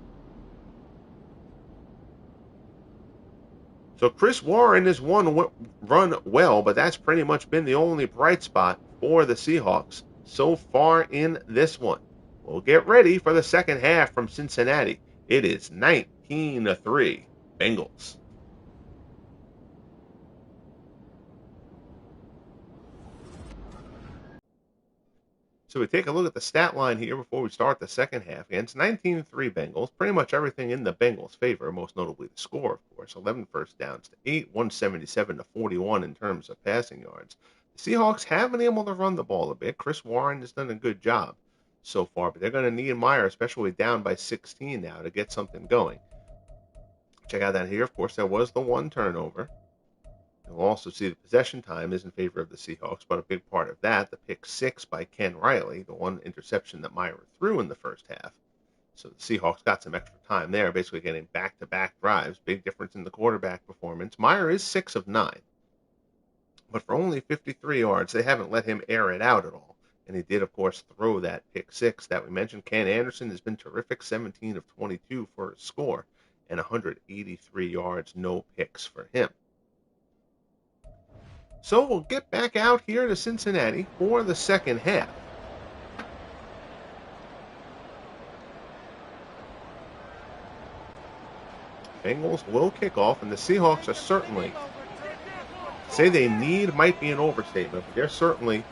So Chris Warren has run well, but that's pretty much been the only bright spot for the Seahawks so far in this one. We'll get ready for the second half from Cincinnati. It is 19-3 Bengals. So we take a look at the stat line here before we start the second half. And it's 19-3 Bengals. Pretty much everything in the Bengals' favor, most notably the score, of course. 11 first downs to 8, 177 to 41 in terms of passing yards. The Seahawks have been able to run the ball a bit. Chris Warren has done a good job so far, but they're going to need Mirer, especially down by 16 now, to get something going. Check out that here. Of course, there was the one turnover. You'll also see the possession time is in favor of the Seahawks, but a big part of that, the pick 6 by Ken Riley, the one interception that Mirer threw in the first half. So the Seahawks got some extra time there, basically getting back-to-back drives. Big difference in the quarterback performance. Mirer is 6 of 9. But for only 53 yards, they haven't let him air it out at all. And he did, of course, throw that pick 6 that we mentioned. Ken Anderson has been terrific, 17 of 22 for a score, and 183 yards, no picks for him. So we'll get back out here to Cincinnati for the second half. Bengals will kick off, and the Seahawks are certainly, say they need might be an overstatement, but they're certainly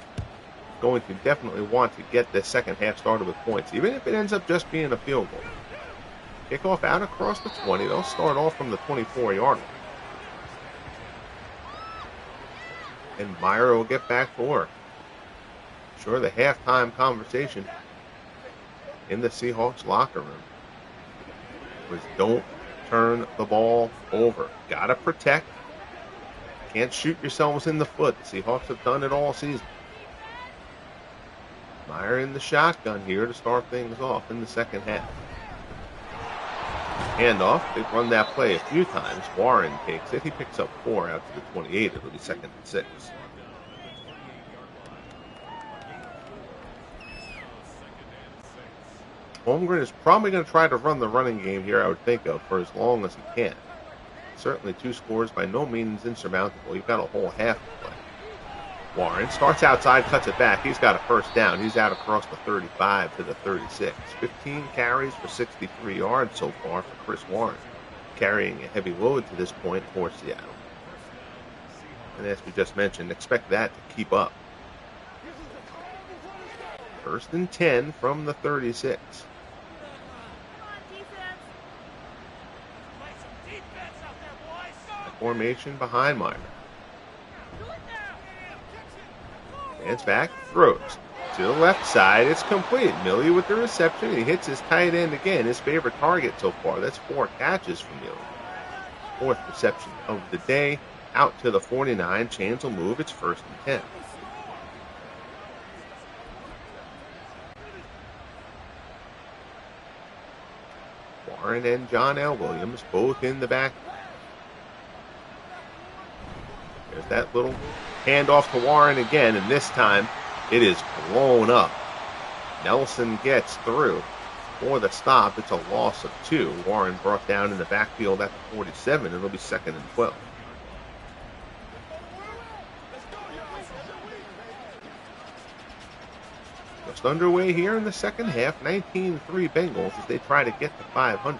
going to definitely want to get the second half started with points, even if it ends up just being a field goal. Kickoff out across the 20. They'll start off from the 24-yard line. And Mirer will get back to work. Sure, the halftime conversation in the Seahawks locker room was don't turn the ball over. Gotta protect. Can't shoot yourselves in the foot. The Seahawks have done it all season. Mirer in the shotgun here to start things off in the second half. Handoff. They've run that play a few times. Warren takes it. He picks up 4 out to the 28. It'll be 2nd and 6. Holmgren is probably going to try to run the running game here, I would think of, for as long as he can. Certainly 2 scores by no means insurmountable. You've got a whole half to play. Warren starts outside, cuts it back. He's got a first down. He's out across the 35 to the 36. 15 carries for 63 yards so far for Chris Warren, carrying a heavy load to this point for Seattle. And as we just mentioned, expect that to keep up. 1st and 10 from the 36. Formation behind Mirer. Hands back, throws. To the left side, it's complete. Millie with the reception. He hits his tight end again, his favorite target so far. That's 4 catches from Millie. 4th reception of the day. Out to the 49. Chains will move. It's 1st and 10. Warren and John L. Williams both in the back. There's that little handoff to Warren again, and this time it is blown up. Nelson gets through for the stop. It's a loss of 2. Warren brought down in the backfield at the 47. It'll be 2nd and 12. Just underway here in the second half. 19-3 Bengals as they try to get to 500.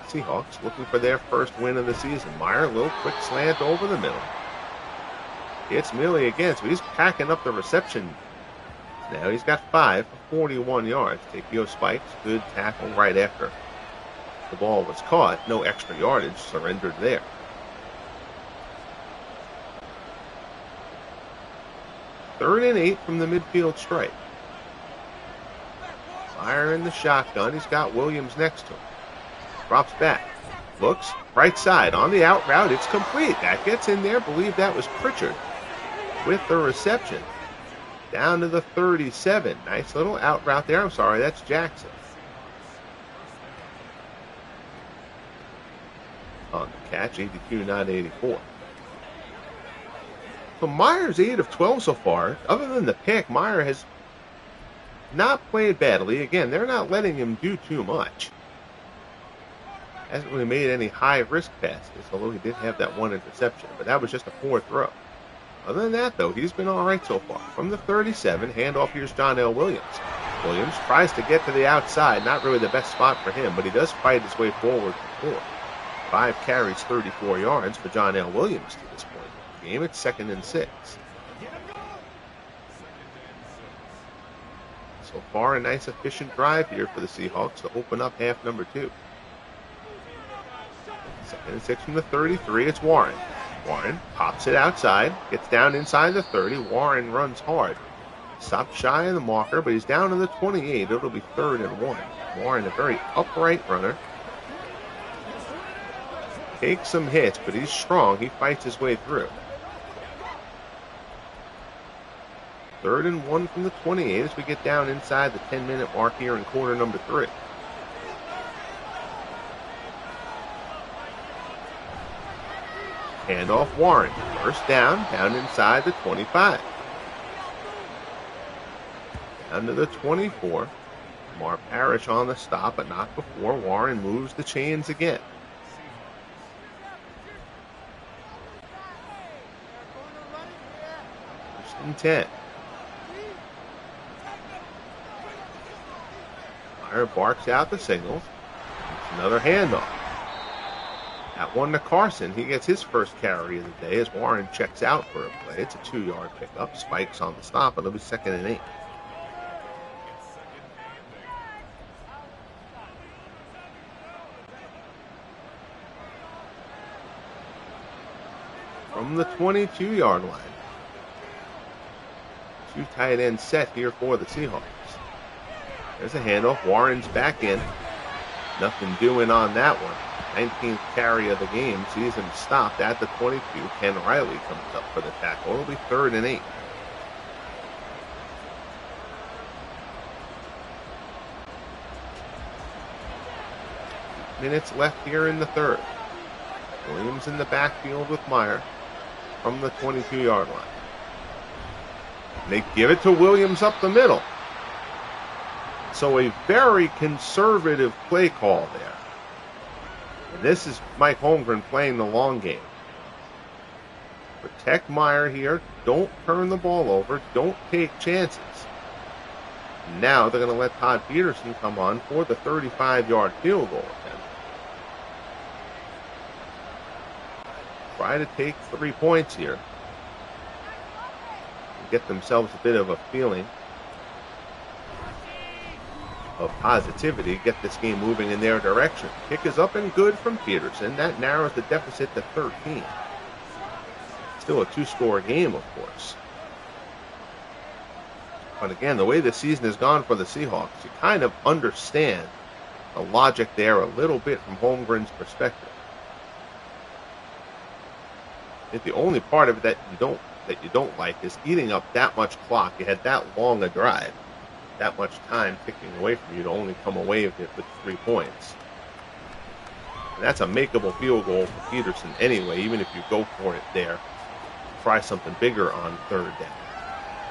Seahawks looking for their first win of the season. Mirer, a little quick slant over the middle. It's Millie again, so he's packing up the reception. Now he's got 5 for 41 yards. Takeo spikes, good tackle right after the ball was caught. No extra yardage surrendered there. Third and 8 from the midfield stripe. Mirer in the shotgun. He's got Williams next to him. Drops back. Looks right side on the out route. It's complete. That gets in there. Believe that was Pritchard with the reception. Down to the 37. Nice little out route there. I'm sorry, that's Jackson. On the catch, 82, not 84. So Meyer's 8 of 12 so far. Other than the pick, Mirer has not played badly. Again, they're not letting him do too much. Hasn't really made any high-risk passes, although he did have that 1 interception. But that was just a 4th throw. Other than that, though, he's been all right so far. From the 37, handoff, here's John L. Williams. Williams tries to get to the outside. Not really the best spot for him, but he does fight his way forward for 4. 5 carries, 34 yards for John L. Williams to this point. Game at 2nd and 6. So far, a nice efficient drive here for the Seahawks to open up half number 2. 2nd and 6 from the 33. It's Warren. Warren pops it outside, gets down inside the 30. Warren runs hard. Stops shy of the marker, but he's down to the 28. It'll be 3rd and 1. Warren, a very upright runner. Takes some hits, but he's strong. He fights his way through. 3rd and 1 from the 28 as we get down inside the 10-minute mark here in quarter number 3. Handoff Warren. First down inside the 25. Down to the 24. Mar Parrish on the stop, but not before. Warren moves the chains again. 1st and 10. Mirer barks out the signals. Another handoff. That one to Carson. He gets his first carry of the day as Warren checks out for a play. It's a 2-yard pickup. Spikes on the stop, and it'll be 2nd and 8. From the 22-yard line. 2 tight end set here for the Seahawks. There's a handoff. Warren's back in. Nothing doing on that one. 19th carry of the game sees him stopped at the 22. Ken Riley comes up for the tackle. It'll be 3rd and 8. Minutes left here in the third. Williams in the backfield with Mirer from the 22-yard line. They give it to Williams up the middle. So a very conservative play call there. And this is Mike Holmgren playing the long game. Protect Mirer here. Don't turn the ball over. Don't take chances. Now they're going to let Todd Peterson come on for the 35-yard field goal attempt. Try to take 3 points here. Get themselves a bit of a feeling of positivity, get this game moving in their direction. Kick is up and good from Peterson. That narrows the deficit to 13. Still a 2-score game, of course. But again, the way the season has gone for the Seahawks, you kind of understand the logic there a little bit from Holmgren's perspective. I think the only part of it that you don't like is eating up that much clock. You had that long a drive, that much time ticking away from you to only come away with it with 3 points. And that's a makeable field goal for Peterson anyway, even if you go for it there. Try something bigger on 3rd down.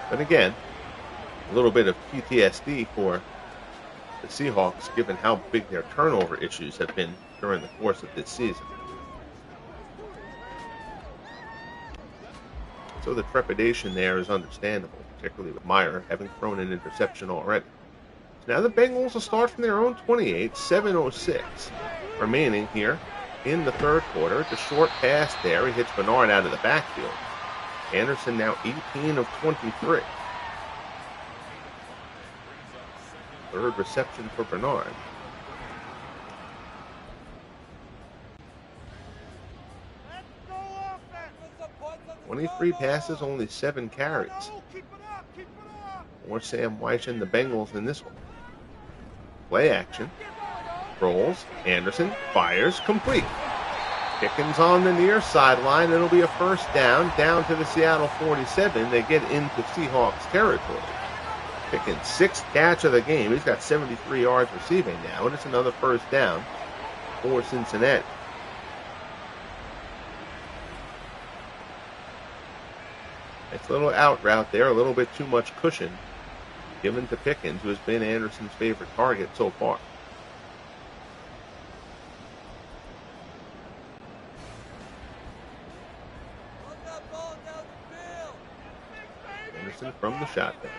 But again, a little bit of PTSD for the Seahawks, given how big their turnover issues have been during the course of this season. So the trepidation there is understandable, particularly with Mirer having thrown an interception already. So now the Bengals will start from their own 28, 7:06 remaining here in the third quarter. It's a short pass there. He hits Bernard out of the backfield. Anderson now 18 of 23. Third reception for Bernard. 23 passes, only 7 carries. More Sam Wyche and the Bengals in this one. Play action. Rolls. Anderson fires. Complete. Pickens on the near sideline. It'll be a first down to the Seattle 47. They get into Seahawks territory. Pickens' 6th catch of the game. He's got 73 yards receiving now, and it's another first down for Cincinnati. Nice little out route there, a little bit too much cushion given to Pickens, who has been Anderson's favorite target so far. Anderson from the shotgun.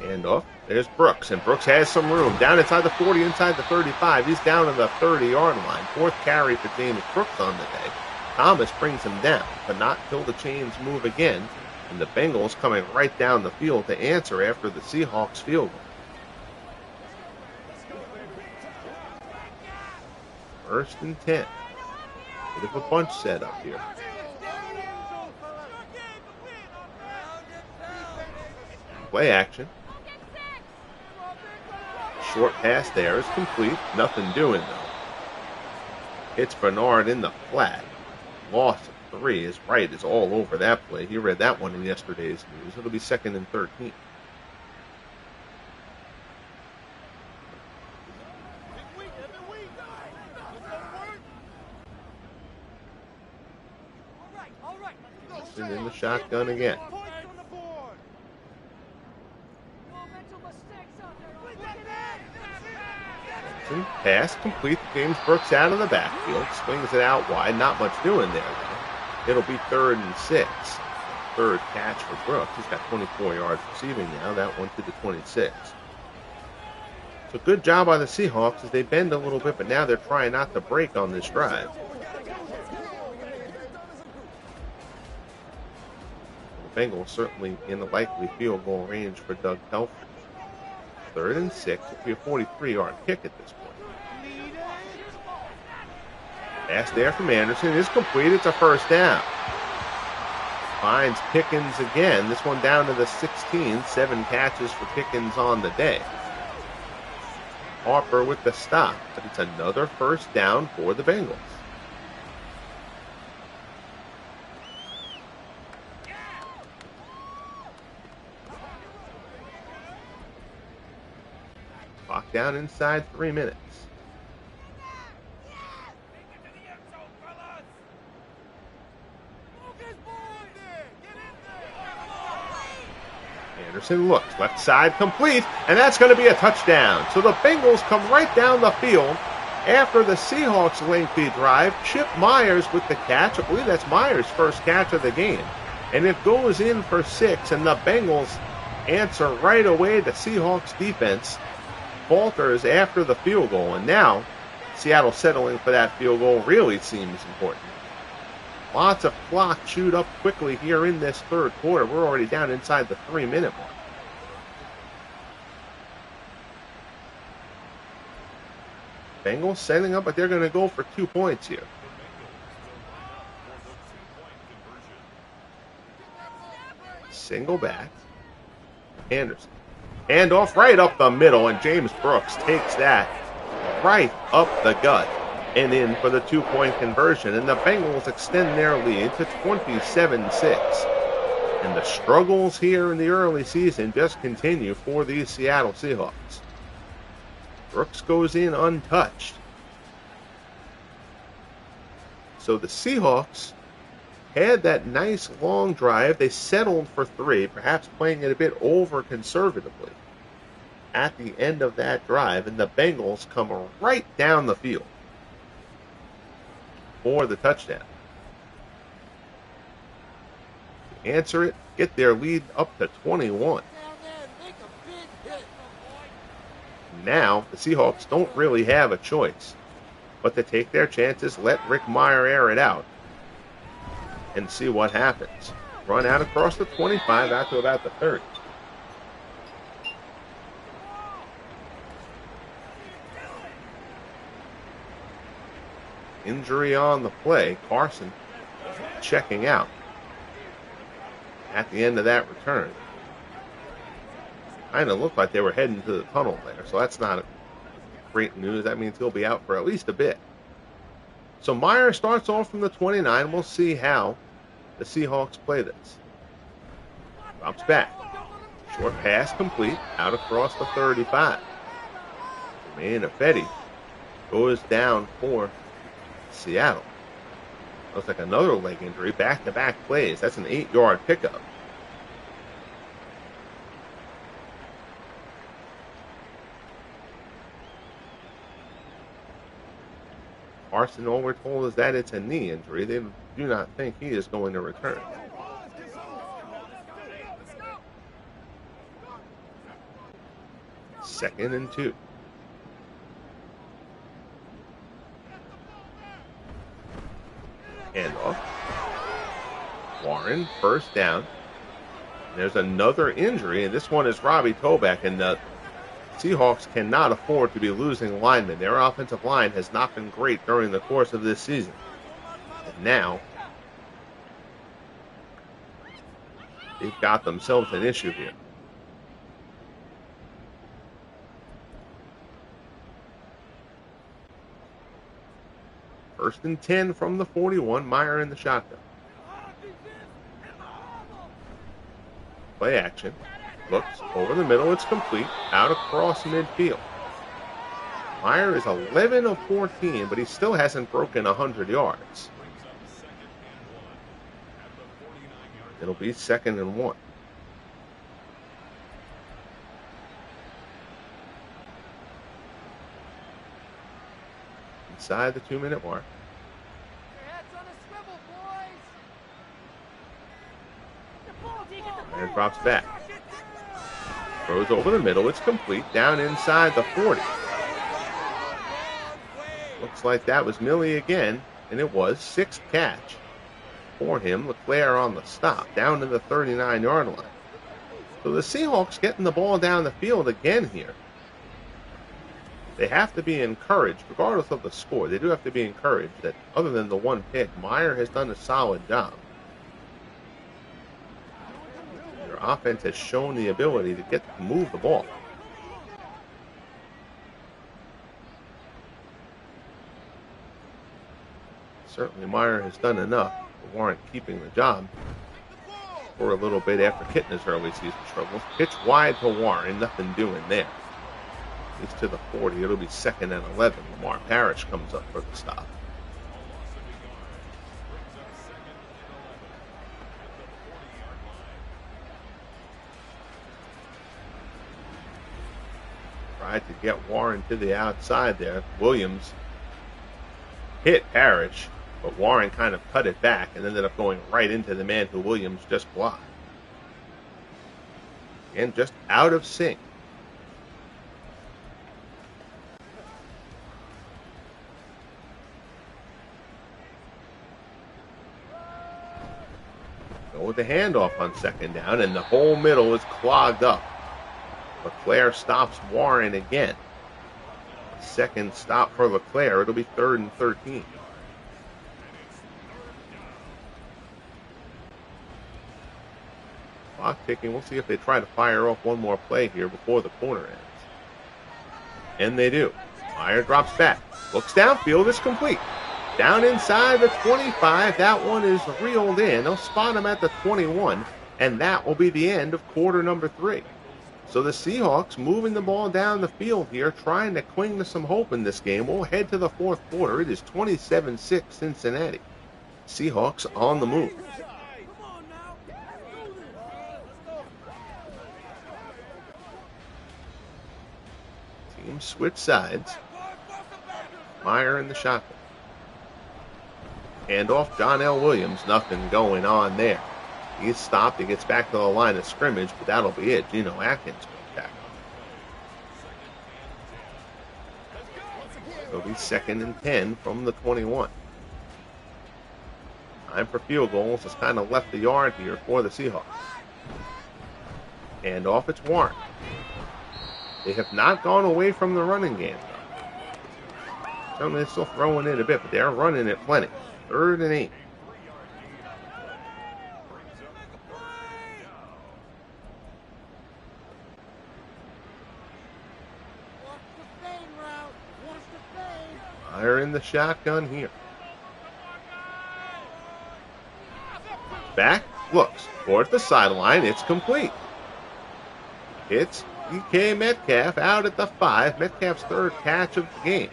Handoff. There's Brooks, and Brooks has some room. Down inside the 40, inside the 35. He's down to the 30-yard line. 4th carry for James Brooks on the day. Thomas brings him down, but not till the chains move again. And the Bengals coming right down the field to answer after the Seahawks field goal. First and 10. Bit of a bunch set up here. Play action. Short pass there is complete. Nothing doing though. Hits Bernard in the flat. Loss of 3. His right is all over that play. He read that one in yesterday's news. It'll be 2nd and 13. And in the shotgun again. Pass complete. James Brooks out of the backfield. Swings it out wide. Not much doing there, though. It'll be 3rd and 6. 3rd catch for Brooks. He's got 24 yards receiving now. That one to the 26. So good job by the Seahawks as they bend a little bit, but now they're trying not to break on this drive. The Bengals certainly in the likely field goal range for Doug Telford. 3rd and 6. It'll be a 43-yard kick at this point. Pass there from Anderson is complete. It's a first down. Finds Pickens again. This one down to the 16. 7 catches for Pickens on the day. Harper with the stop, but it's another first down for the Bengals. Clock down inside 3 minutes. Anderson looks, left side complete, and that's going to be a touchdown. So the Bengals come right down the field after the Seahawks' lengthy drive. Chip Myers with the catch. I believe that's Myers' first catch of the game. And it goes in for 6, and the Bengals answer right away. The Seahawks defense falters after the field goal, and now Seattle settling for that field goal really seems important. Lots of clock chewed up quickly here in this third quarter. We're already down inside the 3-minute mark. Bengals setting up, but they're going to go for 2 points here. Single back. Anderson. Handoff right up the middle, and James Brooks takes that right up the gut and in for the 2-point conversion. And the Bengals extend their lead to 27-6. And the struggles here in the early season just continue for these Seattle Seahawks. Brooks goes in untouched. So the Seahawks had that nice long drive. They settled for 3, perhaps playing it a bit over conservatively at the end of that drive. And the Bengals come right down the field for the touchdown. To answer it, get their lead up to 21. Now, the Seahawks don't really have a choice but to take their chances, let Rich Mirer air it out, and see what happens. Run out across the 25 out to about the 30. Injury on the play. Carson checking out at the end of that return. Kind of looked like they were heading to the tunnel there, so that's not great news. That means he'll be out for at least a bit. So Mirer starts off from the 29. We'll see how the Seahawks play this. Drops back. Short pass complete. Out across the 35. Jermaine Ifedi goes down for Seattle. Looks like another leg injury. Back-to-back plays. That's an 8-yard pickup. Carson, all we're told is that it's a knee injury. They do not think he is going to return. Second and 2. Handoff. Warren, first down. There's another injury, and this one is Robbie Toback, and the Seahawks cannot afford to be losing linemen. Their offensive line has not been great during the course of this season. And now, they've got themselves an issue here. First and 10 from the 41. Mirer in the shotgun. Play action. Looks over the middle. It's complete. Out across midfield. Mirer is 11 of 14, but he still hasn't broken 100 yards. It'll be 2nd and 1. Inside the 2-minute mark. And drops back. Throws over the middle. It's complete. Down inside the 40. Looks like that was Millie again, and it was. Sixth catch for him. Leclerc on the stop. Down to the 39-yard line. So the Seahawks getting the ball down the field again here. They have to be encouraged, regardless of the score. They do have to be encouraged that other than the one pick, Mirer has done a solid job. Their offense has shown the ability to move the ball. Certainly Mirer has done enough to warrant keeping the job for a little bit after Kitna's early season struggles. Pitch wide to Warren, nothing doing there. He's to the 40. It'll be 2nd and 11. Lamar Parrish comes up for the stop. Tried to get Warren to the outside there. Williams hit Parrish, but Warren kind of cut it back and ended up going right into the man who Williams just blocked. And just out of sync. Go with the handoff on 2nd down, and the whole middle is clogged up. Leclerc stops Warren again. Second stop for Leclerc. It'll be 3rd and 13. Clock ticking. We'll see if they try to fire off one more play here before the quarter ends. And they do. Mirer drops back. Looks downfield. It's complete. Down inside the 25. That one is reeled in. They'll spot him at the 21. And that will be the end of quarter number 3. So the Seahawks moving the ball down the field here, trying to cling to some hope in this game. We'll head to the 4th quarter. It is 27-6 Cincinnati. Seahawks on the move. Teams switch sides. Mirer in the shotgun. Handoff, John L. Williams. Nothing going on there. He's stopped. He gets back to the line of scrimmage, but that'll be it. Geno Atkins goes back. It'll be 2nd and 10 from the 21. Time for field goals. Has kind of left the yard here for the Seahawks. Handoff, it's Warren. They have not gone away from the running game, though. Certainly they're still throwing in a bit, but they're running it plenty. 3rd and 8. Mirer in the shotgun here. Back, looks towards the sideline. It's complete. It's DK Metcalf out at the 5. Metcalf's 3rd catch of the game.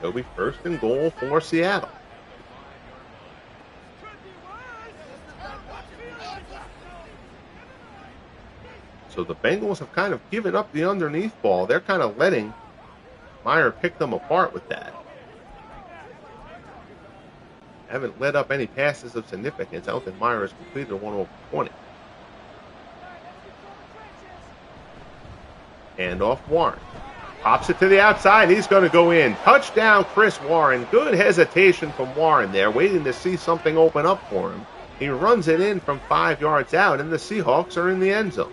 It'll be 1st and goal for Seattle. So the Bengals have kind of given up the underneath ball. They're kind of letting Mirer pick them apart with that. Haven't led up any passes of significance. I don't think Mirer has completed one over 20. Handoff Warren. Pops it to the outside. He's going to go in. Touchdown, Chris Warren. Good hesitation from Warren there, waiting to see something open up for him. He runs it in from 5 yards out, and the Seahawks are in the end zone.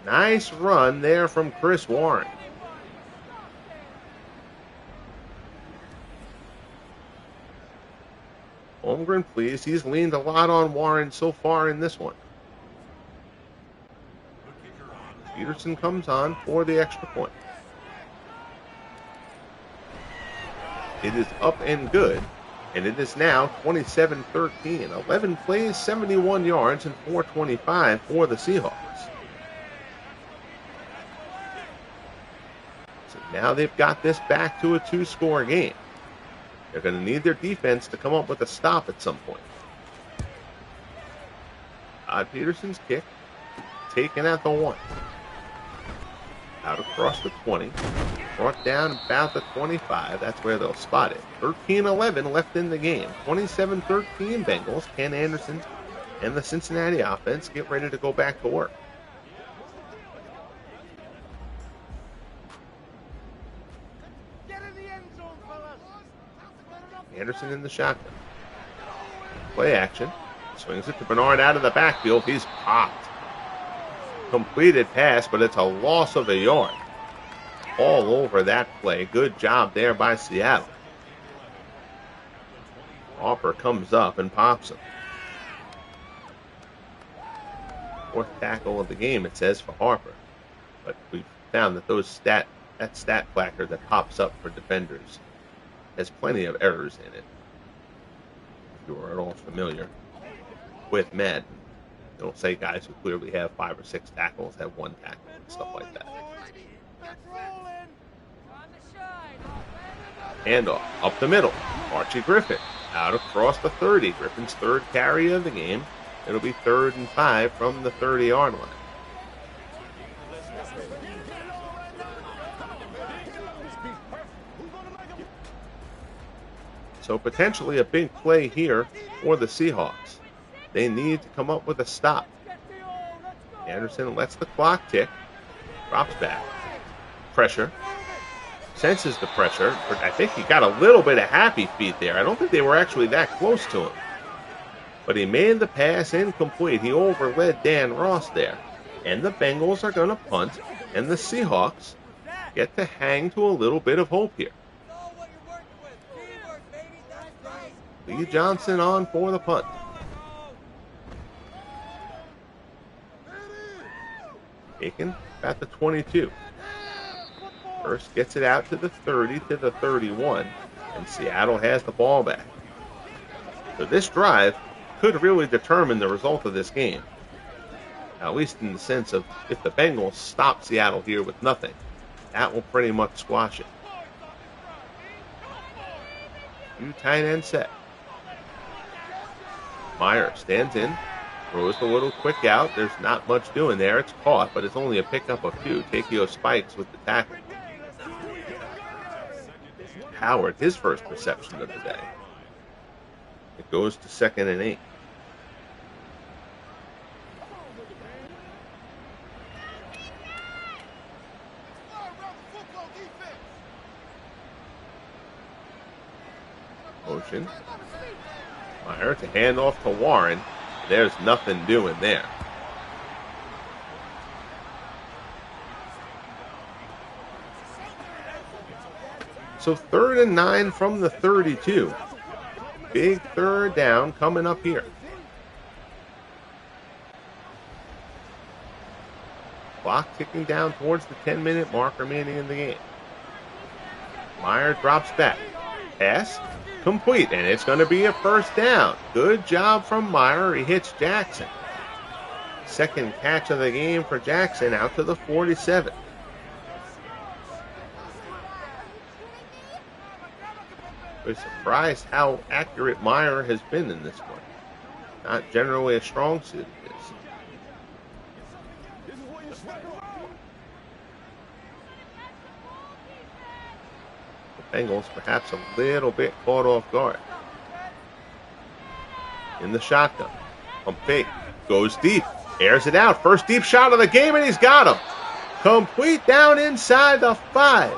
Nice run there from Chris Warren. Holmgren pleased. He's leaned a lot on Warren so far in this one. Peterson comes on for the extra point. It is up and good, and it is now 27-13. 11 plays, 71 yards, and 425 for the Seahawks. So now they've got this back to a 2-score game. They're going to need their defense to come up with a stop at some point. Todd Peterson's kick, taken at the 1. Out across the 20. Brought down about the 25. That's where they'll spot it. 13-11 left in the game. 27-13 Bengals. Ken Anderson and the Cincinnati offense get ready to go back to work. Anderson in the shotgun. Play action. Swings it to Bernard out of the backfield. He's popped. Completed pass, but it's a loss of a yard. All over that play. Good job there by Seattle. Harper comes up and pops him. Fourth tackle of the game, it says, for Harper. But we've found that that stat placard that pops up for defenders has plenty of errors in it. If you are at all familiar with Madden, it'll say guys who clearly have 5 or 6 tackles have 1 tackle and stuff like that. Handoff up the middle. Archie Griffin out across the 30. Griffin's third carry of the game. It'll be 3rd and 5 from the 30-yard line. So potentially a big play here for the Seahawks. They need to come up with a stop. Anderson lets the clock tick. Drops back. Pressure. Senses the pressure. But I think he got a little bit of happy feet there. I don't think they were actually that close to him. But he made the pass incomplete. He overled Dan Ross there. And the Bengals are going to punt. And the Seahawks get to hang to a little bit of hope here. Lee Johnson on for the punt. Taken at the 22. First gets it out to the 30, to the 31, and Seattle has the ball back. So this drive could really determine the result of this game. At least in the sense of if the Bengals stop Seattle here with nothing, that will pretty much squash it. Two tight end set. Mirer stands in, throws the little quick out. There's not much doing there. It's caught, but it's only a pickup of 2. Takeo spikes with the tackle. Howard, his first reception of the day. It goes to 2nd and 8. Motion. Mirer to hand off to Warren. There's nothing doing there. So 3rd and 9 from the 32. Big 3rd down coming up here. Clock ticking down towards the 10-minute mark remaining in the game. Mirer drops back. Pass complete, and it's going to be a 1st down. Good job from Mirer. He hits Jackson. Second catch of the game for Jackson out to the 47. We're surprised how accurate Mirer has been in this one. Not generally a strong suit of his. The Bengals perhaps a little bit caught off guard. In the shotgun. Pump fake. Goes deep. Airs it out. First deep shot of the game, and he's got him. Complete down inside the 5.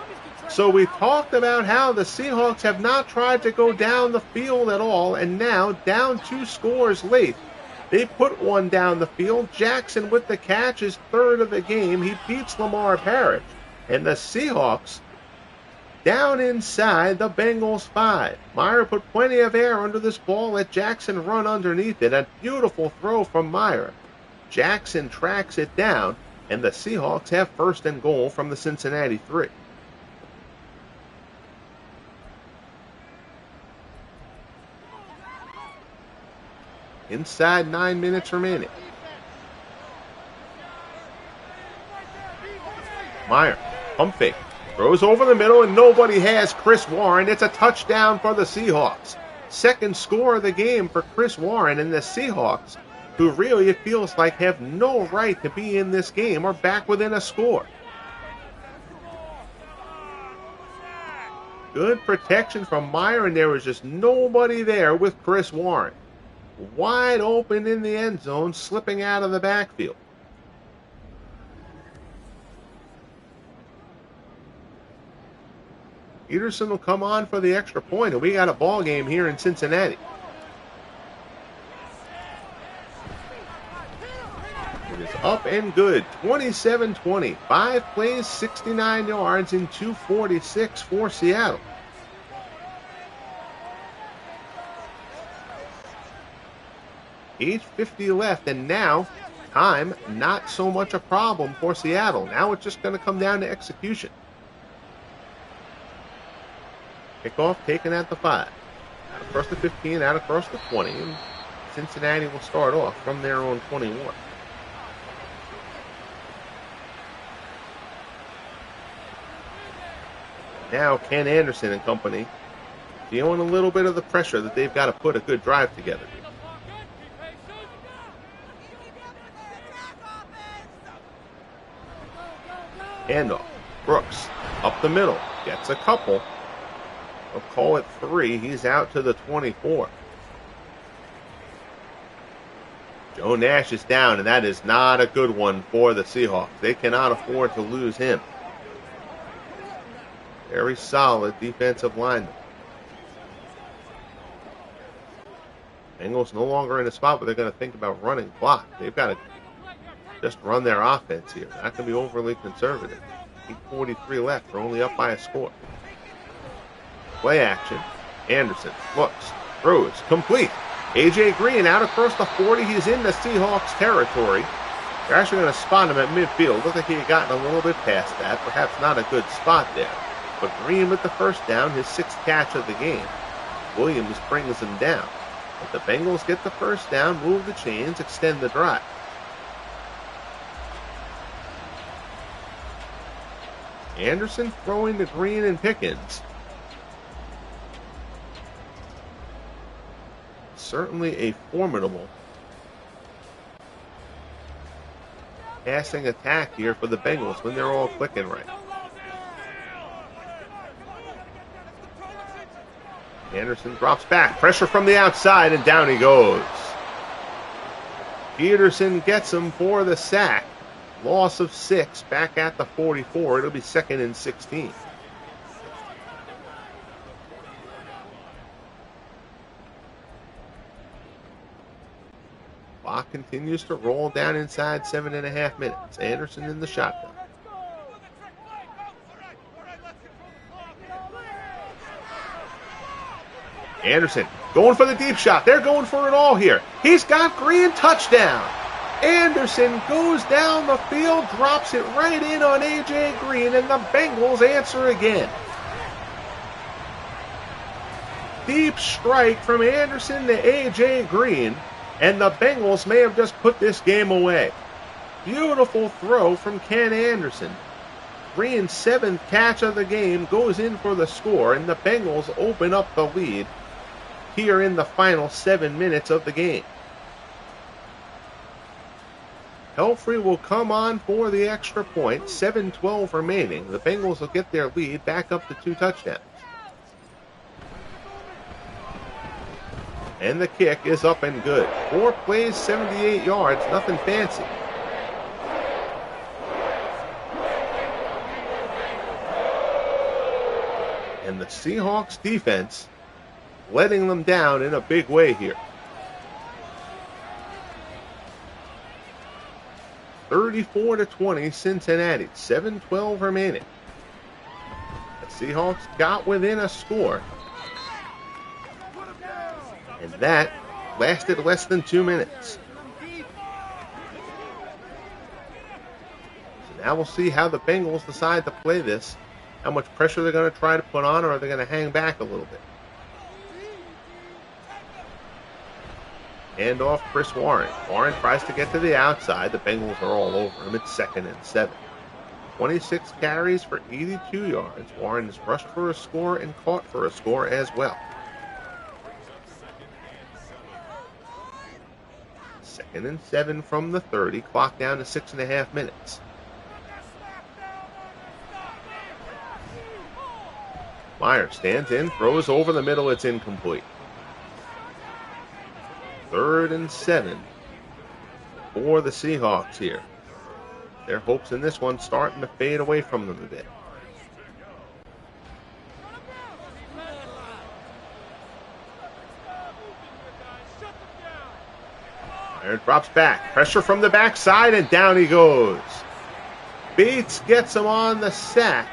So we talked about how the Seahawks have not tried to go down the field at all, and now, down 2 scores late, they put one down the field. Jackson with the catch, his 3rd of the game. He beats Lamar Parrish. And the Seahawks down inside the Bengals 5. Mirer put plenty of air under this ball, let Jackson run underneath it. A beautiful throw from Mirer. Jackson tracks it down, and the Seahawks have 1st and goal from the Cincinnati 3. Inside 9 minutes remaining. Mirer, pump fake, throws over the middle, and nobody has Chris Warren. It's a touchdown for the Seahawks. 2nd score of the game for Chris Warren, and the Seahawks, who really it feels like have no right to be in this game, are back within a score. Good protection from Mirer, and there was just nobody there with Chris Warren. Wide open in the end zone, slipping out of the backfield. Peterson will come on for the extra point, and we got a ball game here in Cincinnati. It is up and good, 27-20. 5 plays, 69 yards, and 246 for Seattle. $8:50 left, and now time not so much a problem for Seattle. Now it's just going to come down to execution. Kickoff taken at the 5. Out across the 15, out across the 20. And Cincinnati will start off from their own 21. Now Ken Anderson and company feeling a little bit of the pressure that they've got to put a good drive together. Handoff. Brooks up the middle. Gets a couple. We'll call it 3. He's out to the 24. Joe Nash is down, and that is not a good one for the Seahawks. They cannot afford to lose him. Very solid defensive lineman. Bengals no longer in a spot where they're going to think about running block. They've got to just run their offense here. Not going to be overly conservative. 8:43 left. They're only up by a score. Play action. Anderson looks, throws, complete. A.J. Green out across the 40. He's in the Seahawks territory. They're actually going to spot him at midfield. Looked like he had gotten a little bit past that. Perhaps not a good spot there. But Green with the first down, his 6th catch of the game. Williams brings him down. But the Bengals get the first down, move the chains, extend the drive. Anderson throwing to Green and Pickens. Certainly a formidable passing attack here for the Bengals when they're all clicking right. Anderson drops back. Pressure from the outside, and down he goes. Peterson gets him for the sack. Loss of 6 back at the 44. It'll be 2nd and 16. Clock continues to roll down inside 7.5 minutes. Anderson in the shotgun. Anderson going for the deep shot. They're going for it all here. He's got Green, touchdown. Anderson goes down the field, drops it right in on A.J. Green, and the Bengals answer again. Deep strike from Anderson to A.J. Green, and the Bengals may have just put this game away. Beautiful throw from Ken Anderson. Green's 7th catch of the game goes in for the score, and the Bengals open up the lead here in the final 7 minutes of the game. Helfrey will come on for the extra point. 7:12 remaining. The Bengals will get their lead back up to 2 touchdowns. And the kick is up and good. 4 plays, 78 yards. Nothing fancy. And the Seahawks defense letting them down in a big way here. 34-20 Cincinnati. 7:12 remaining. The Seahawks got within a score. And that lasted less than 2 minutes. So now we'll see how the Bengals decide to play this. How much pressure they're going to try to put on, or are they going to hang back a little bit? Hand off Chris Warren. Warren tries to get to the outside. The Bengals are all over him. It's 2nd and 7. 26 carries for 82 yards. Warren is rushed for a score and caught for a score as well. 2nd and 7 from the 30. Clock down to 6.5 minutes. Mirer stands in, throws over the middle. It's incomplete. 3rd and 7 for the Seahawks here. Their hopes in this one starting to fade away from them a bit. Meyer drops back. Pressure from the backside, and down he goes. Bates gets him on the sack.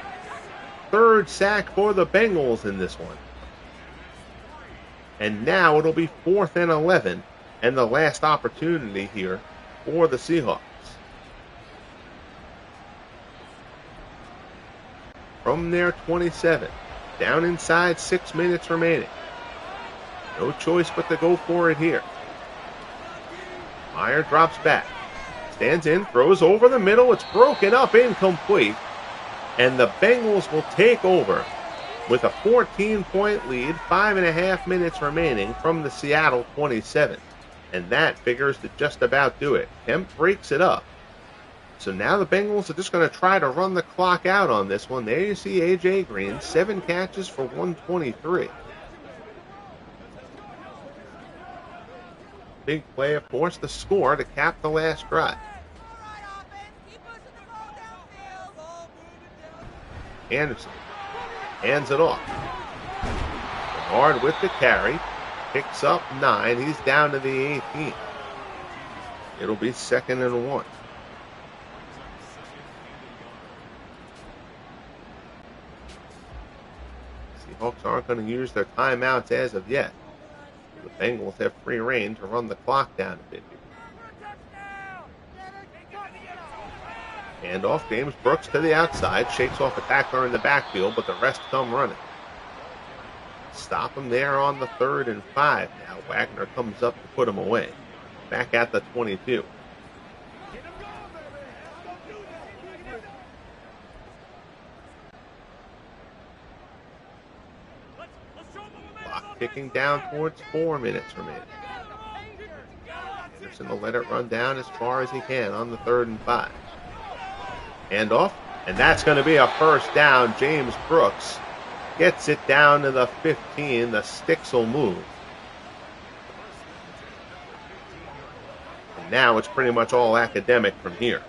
Third sack for the Bengals in this one. And now it'll be 4th and 11, and the last opportunity here for the Seahawks. From their 27, down inside, 6 minutes remaining. No choice but to go for it here. Meyer drops back, stands in, throws over the middle. It's broken up, incomplete. And the Bengals will take over with a 14-point lead, 5.5 minutes remaining from the Seattle 27. And that figures to just about do it. Kemp breaks it up. So now the Bengals are just going to try to run the clock out on this one. There you see A.J. Green, 7 catches for 123. Big play, of course, the score to cap the last drive. Anderson hands it off. Bernard with the carry. Picks up 9. He's down to the 18. It'll be 2nd and 1. Seahawks aren't going to use their timeouts as of yet. The Bengals have free rein to run the clock down a bit here. Handoff, James Brooks to the outside, shakes off a tackler in the backfield, but the rest come running. Stop him there on the 3rd and 5 now. Wagner comes up to put him away. Back at the 22. Clock ticking down towards 4 minutes remaining. Anderson will let it run down as far as he can on the 3rd and 5. Handoff, and that's going to be a first down. James Brooks gets it down to the 15. The sticks will move. And now it's pretty much all academic from here.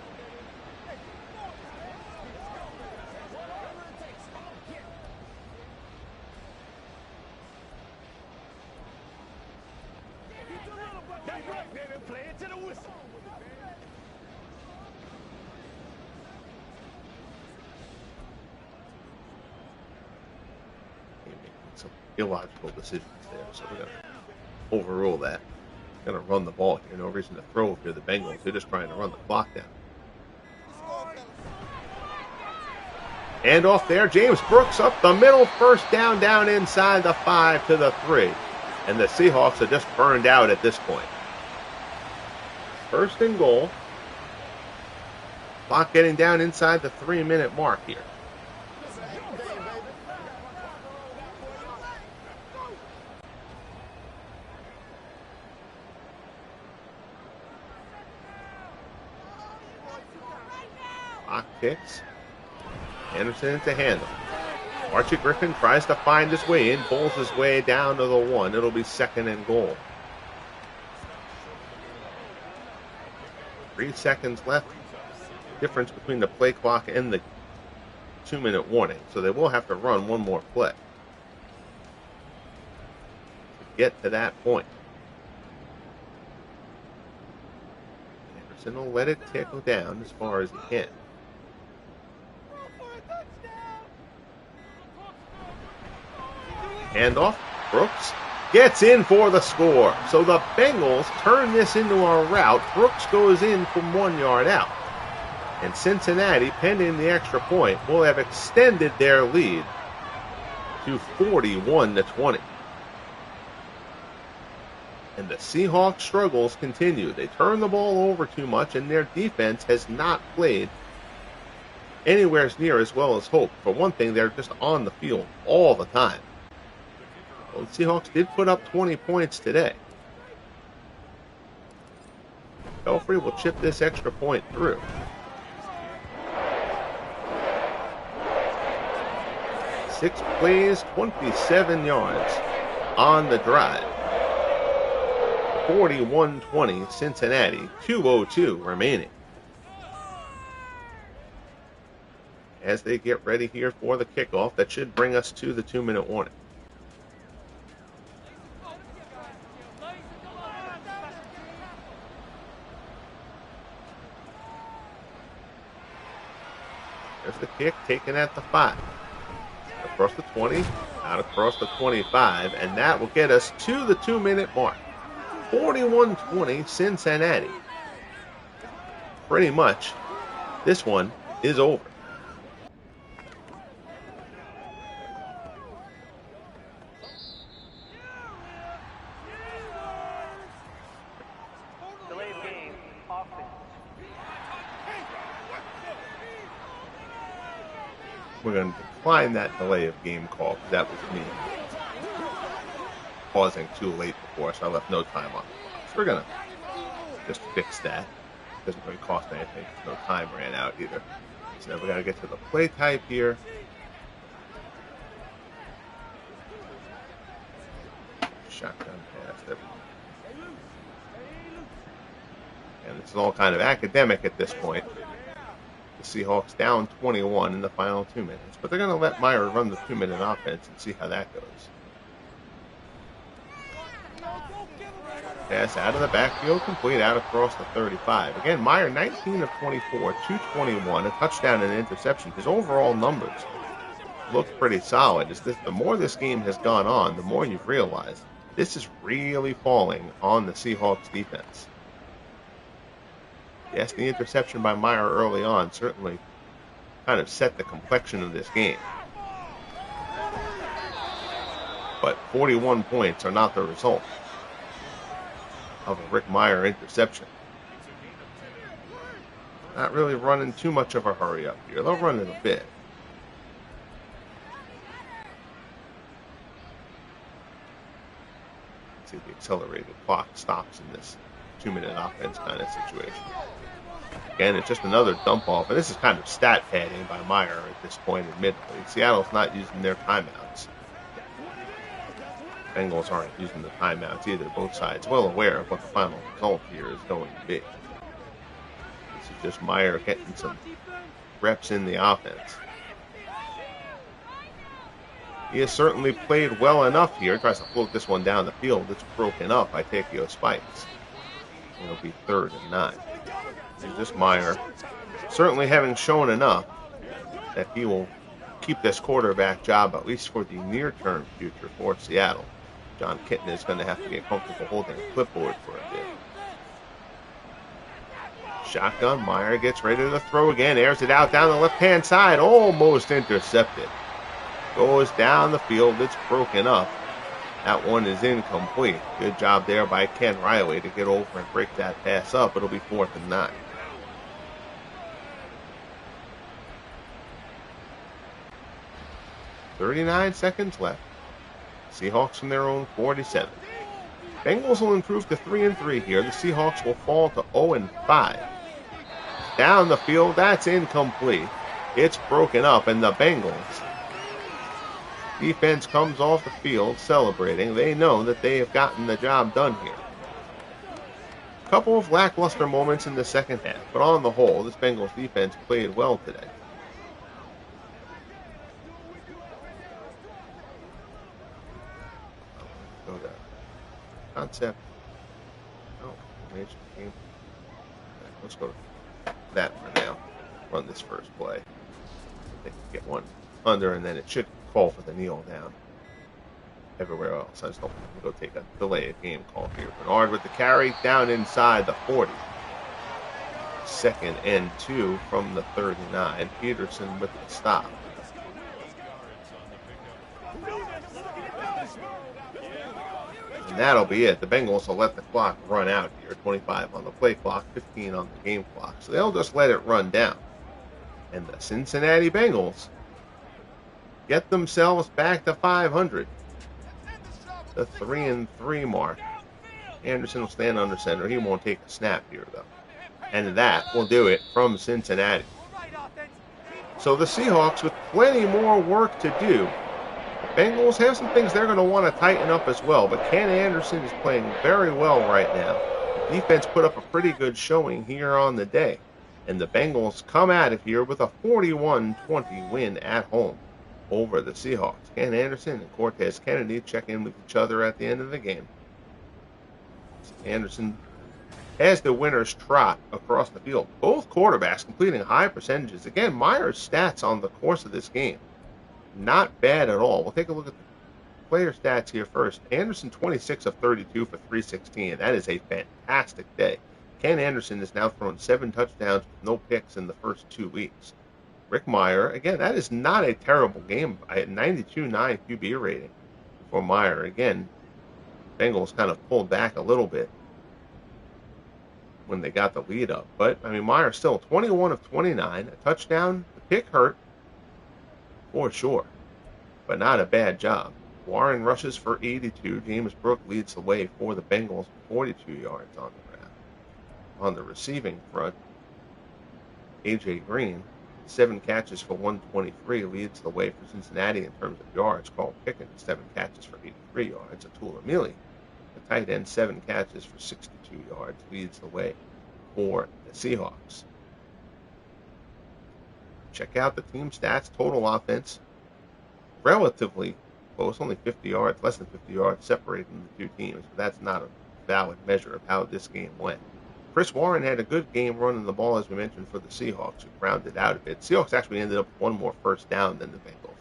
Some illogical decisions there, so we're going to overrule that. Going to run the ball here. No reason to throw if you're the Bengals. They're just trying to run the clock down. And off there, James Brooks up the middle. First down, down inside the 5 to the 3. And the Seahawks are just burned out at this point. 1st and goal. Clock getting down inside the 3-minute mark here. Clock ticks. Anderson into handle. Archie Griffin tries to find his way in, pulls his way down to the 1. It'll be 2nd and goal. 3 seconds left. Difference between the play clock and the 2-minute warning. So they will have to run one more play to get to that point. Anderson will let it tickle down as far as he can. Handoff. Brooks gets in for the score. So the Bengals turn this into a rout. Brooks goes in from 1 yard out. And Cincinnati, pending the extra point, will have extended their lead to 41-20. And the Seahawks struggles continue. They turn the ball over too much, and their defense has not played anywhere near as well as hoped. For one thing, they're just on the field all the time. Well, the Seahawks did put up 20 points today. Belfry will chip this extra point through. Six plays, 27 yards on the drive. 41-20 Cincinnati, 2:02 remaining. As they get ready here for the kickoff, that should bring us to the 2-minute warning. the kick, taken at the 5. Across the 20, out across the 25, and that will get us to the 2-minute mark. 41-20 Cincinnati. Pretty much, this one is over. Delay of game, offense. We're going to decline that delay of game call because that was me pausing too late before, so I left no time on the clock. So we're going to just fix that. Doesn't really cost anything. No time ran out either. So now we got to get to the play type here. Shotgun pass. There we go. And this is all kind of academic at this point. The Seahawks down 21 in the final 2 minutes. But they're going to let Mirer run the 2-minute offense and see how that goes. Pass out of the backfield, complete out across the 35. Again, Mirer 19 of 24, 221, a touchdown and an interception. His overall numbers look pretty solid. The more this game has gone on, the more you've realized this is really falling on the Seahawks defense. Yes, the interception by Mirer early on certainly kind of set the complexion of this game. But 41 points are not the result of a Rich Mirer interception. Not really running too much of a hurry up here. They'll run it a bit. Let's see if the accelerated clock stops in this 2-minute offense kind of situation. Again, it's just another dump off, and this is kind of stat padding by Mirer at this point, admittedly. Seattle's not using their timeouts. Bengals aren't using the timeouts either. Both sides well aware of what the final result here is going to be. This is just Mirer getting some reps in the offense. He has certainly played well enough here. Tries to float this one down the field. It's broken up by Takeo Spikes. It'll be 3rd and 9. This Mirer certainly having shown enough that he will keep this quarterback job at least for the near-term future for Seattle. John Kitna is going to have to get comfortable holding a clipboard for a bit. Shotgun, Mirer gets ready to throw again, airs it out down the left-hand side, almost intercepted. Goes down the field, it's broken up. That one is incomplete. Good job there by Ken Riley to get over and break that pass up. It'll be 4th and 9. .39 seconds left. Seahawks from their own 47. Bengals will improve to 3-3 here. The Seahawks will fall to 0-5. Down the field, that's incomplete. It's broken up, and the Bengals defense comes off the field celebrating. They know that they have gotten the job done here. A couple of lackluster moments in the second half, but on the whole, this Bengals defense played well today. Go to concept. Oh, major game. Let's go to that for now. Run this first play. They can get one under, and then it should call for the kneel down. Everywhere else, I just don't want to go take a delay of game call here. Bernard with the carry down inside the 40. 2nd and 2 from the 39. Peterson with the stop. And that'll be it. The Bengals will let the clock run out here. 25 on the play clock, 15 on the game clock. So they'll just let it run down. And the Cincinnati Bengals get themselves back to 500. The 3-3 mark. Anderson will stand under center. He won't take a snap here, though. And that will do it from Cincinnati. So the Seahawks with plenty more work to do. The Bengals have some things they're going to want to tighten up as well, but Ken Anderson is playing very well right now. The defense put up a pretty good showing here on the day. And the Bengals come out of here with a 41-20 win at home over the Seahawks. Ken Anderson and Cortez Kennedy check in with each other at the end of the game. Anderson as the winners trot across the field. Both quarterbacks completing high percentages. Again, Meyer's stats on the course of this game, not bad at all. We'll take a look at the player stats here first. Anderson, 26 of 32 for 316. That is a fantastic day. Ken Anderson has now thrown 7 touchdowns with no picks in the first 2 weeks. Rick Mirer, again, that is not a terrible game. I had 92.9 QB rating for Mirer. Again, Bengals kind of pulled back a little bit when they got the lead up. But, I mean, Mirer still 21 of 29, a touchdown. The pick hurt, for sure, but not a bad job. Warren rushes for 82. James Brooke leads the way for the Bengals, 42 yards on the ground. On the receiving front, A.J. Green, 7 catches for 123, leads the way for Cincinnati in terms of yards. Carl Pickens, 7 catches for 83 yards. Atul Amili, the tight end, 7 catches for 62 yards, leads the way for the Seahawks. Check out the team stats. Total offense, relatively close, only 50 yards, less than 50 yards separating the two teams, but that's not a valid measure of how this game went. Chris Warren had a good game running the ball, as we mentioned, for the Seahawks, who rounded out a bit. Seahawks actually ended up with 1 more first down than the Bengals.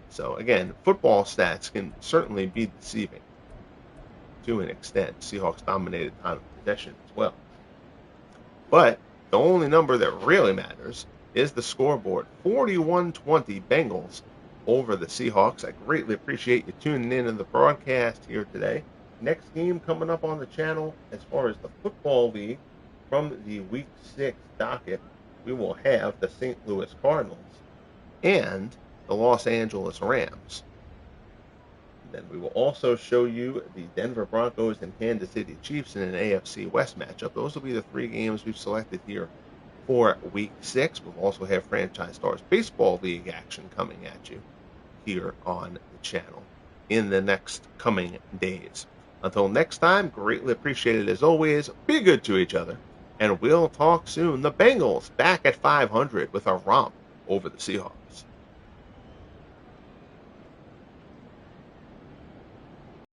So, again, football stats can certainly be deceiving to an extent. Seahawks dominated time of possession as well. But the only number that really matters is the scoreboard. 41-20 Bengals over the Seahawks. I greatly appreciate you tuning in to the broadcast here today. Next game coming up on the channel, as far as the football league from the Week 6 docket, we will have the St. Louis Cardinals and the Los Angeles Rams. Then we will also show you the Denver Broncos and Kansas City Chiefs in an AFC West matchup. Those will be the 3 games we've selected here for Week 6. We'll also have Franchise Stars Baseball League action coming at you here on the channel in the next coming days. Until next time, greatly appreciated as always. Be good to each other, and we'll talk soon. The Bengals back at 500 with a romp over the Seahawks.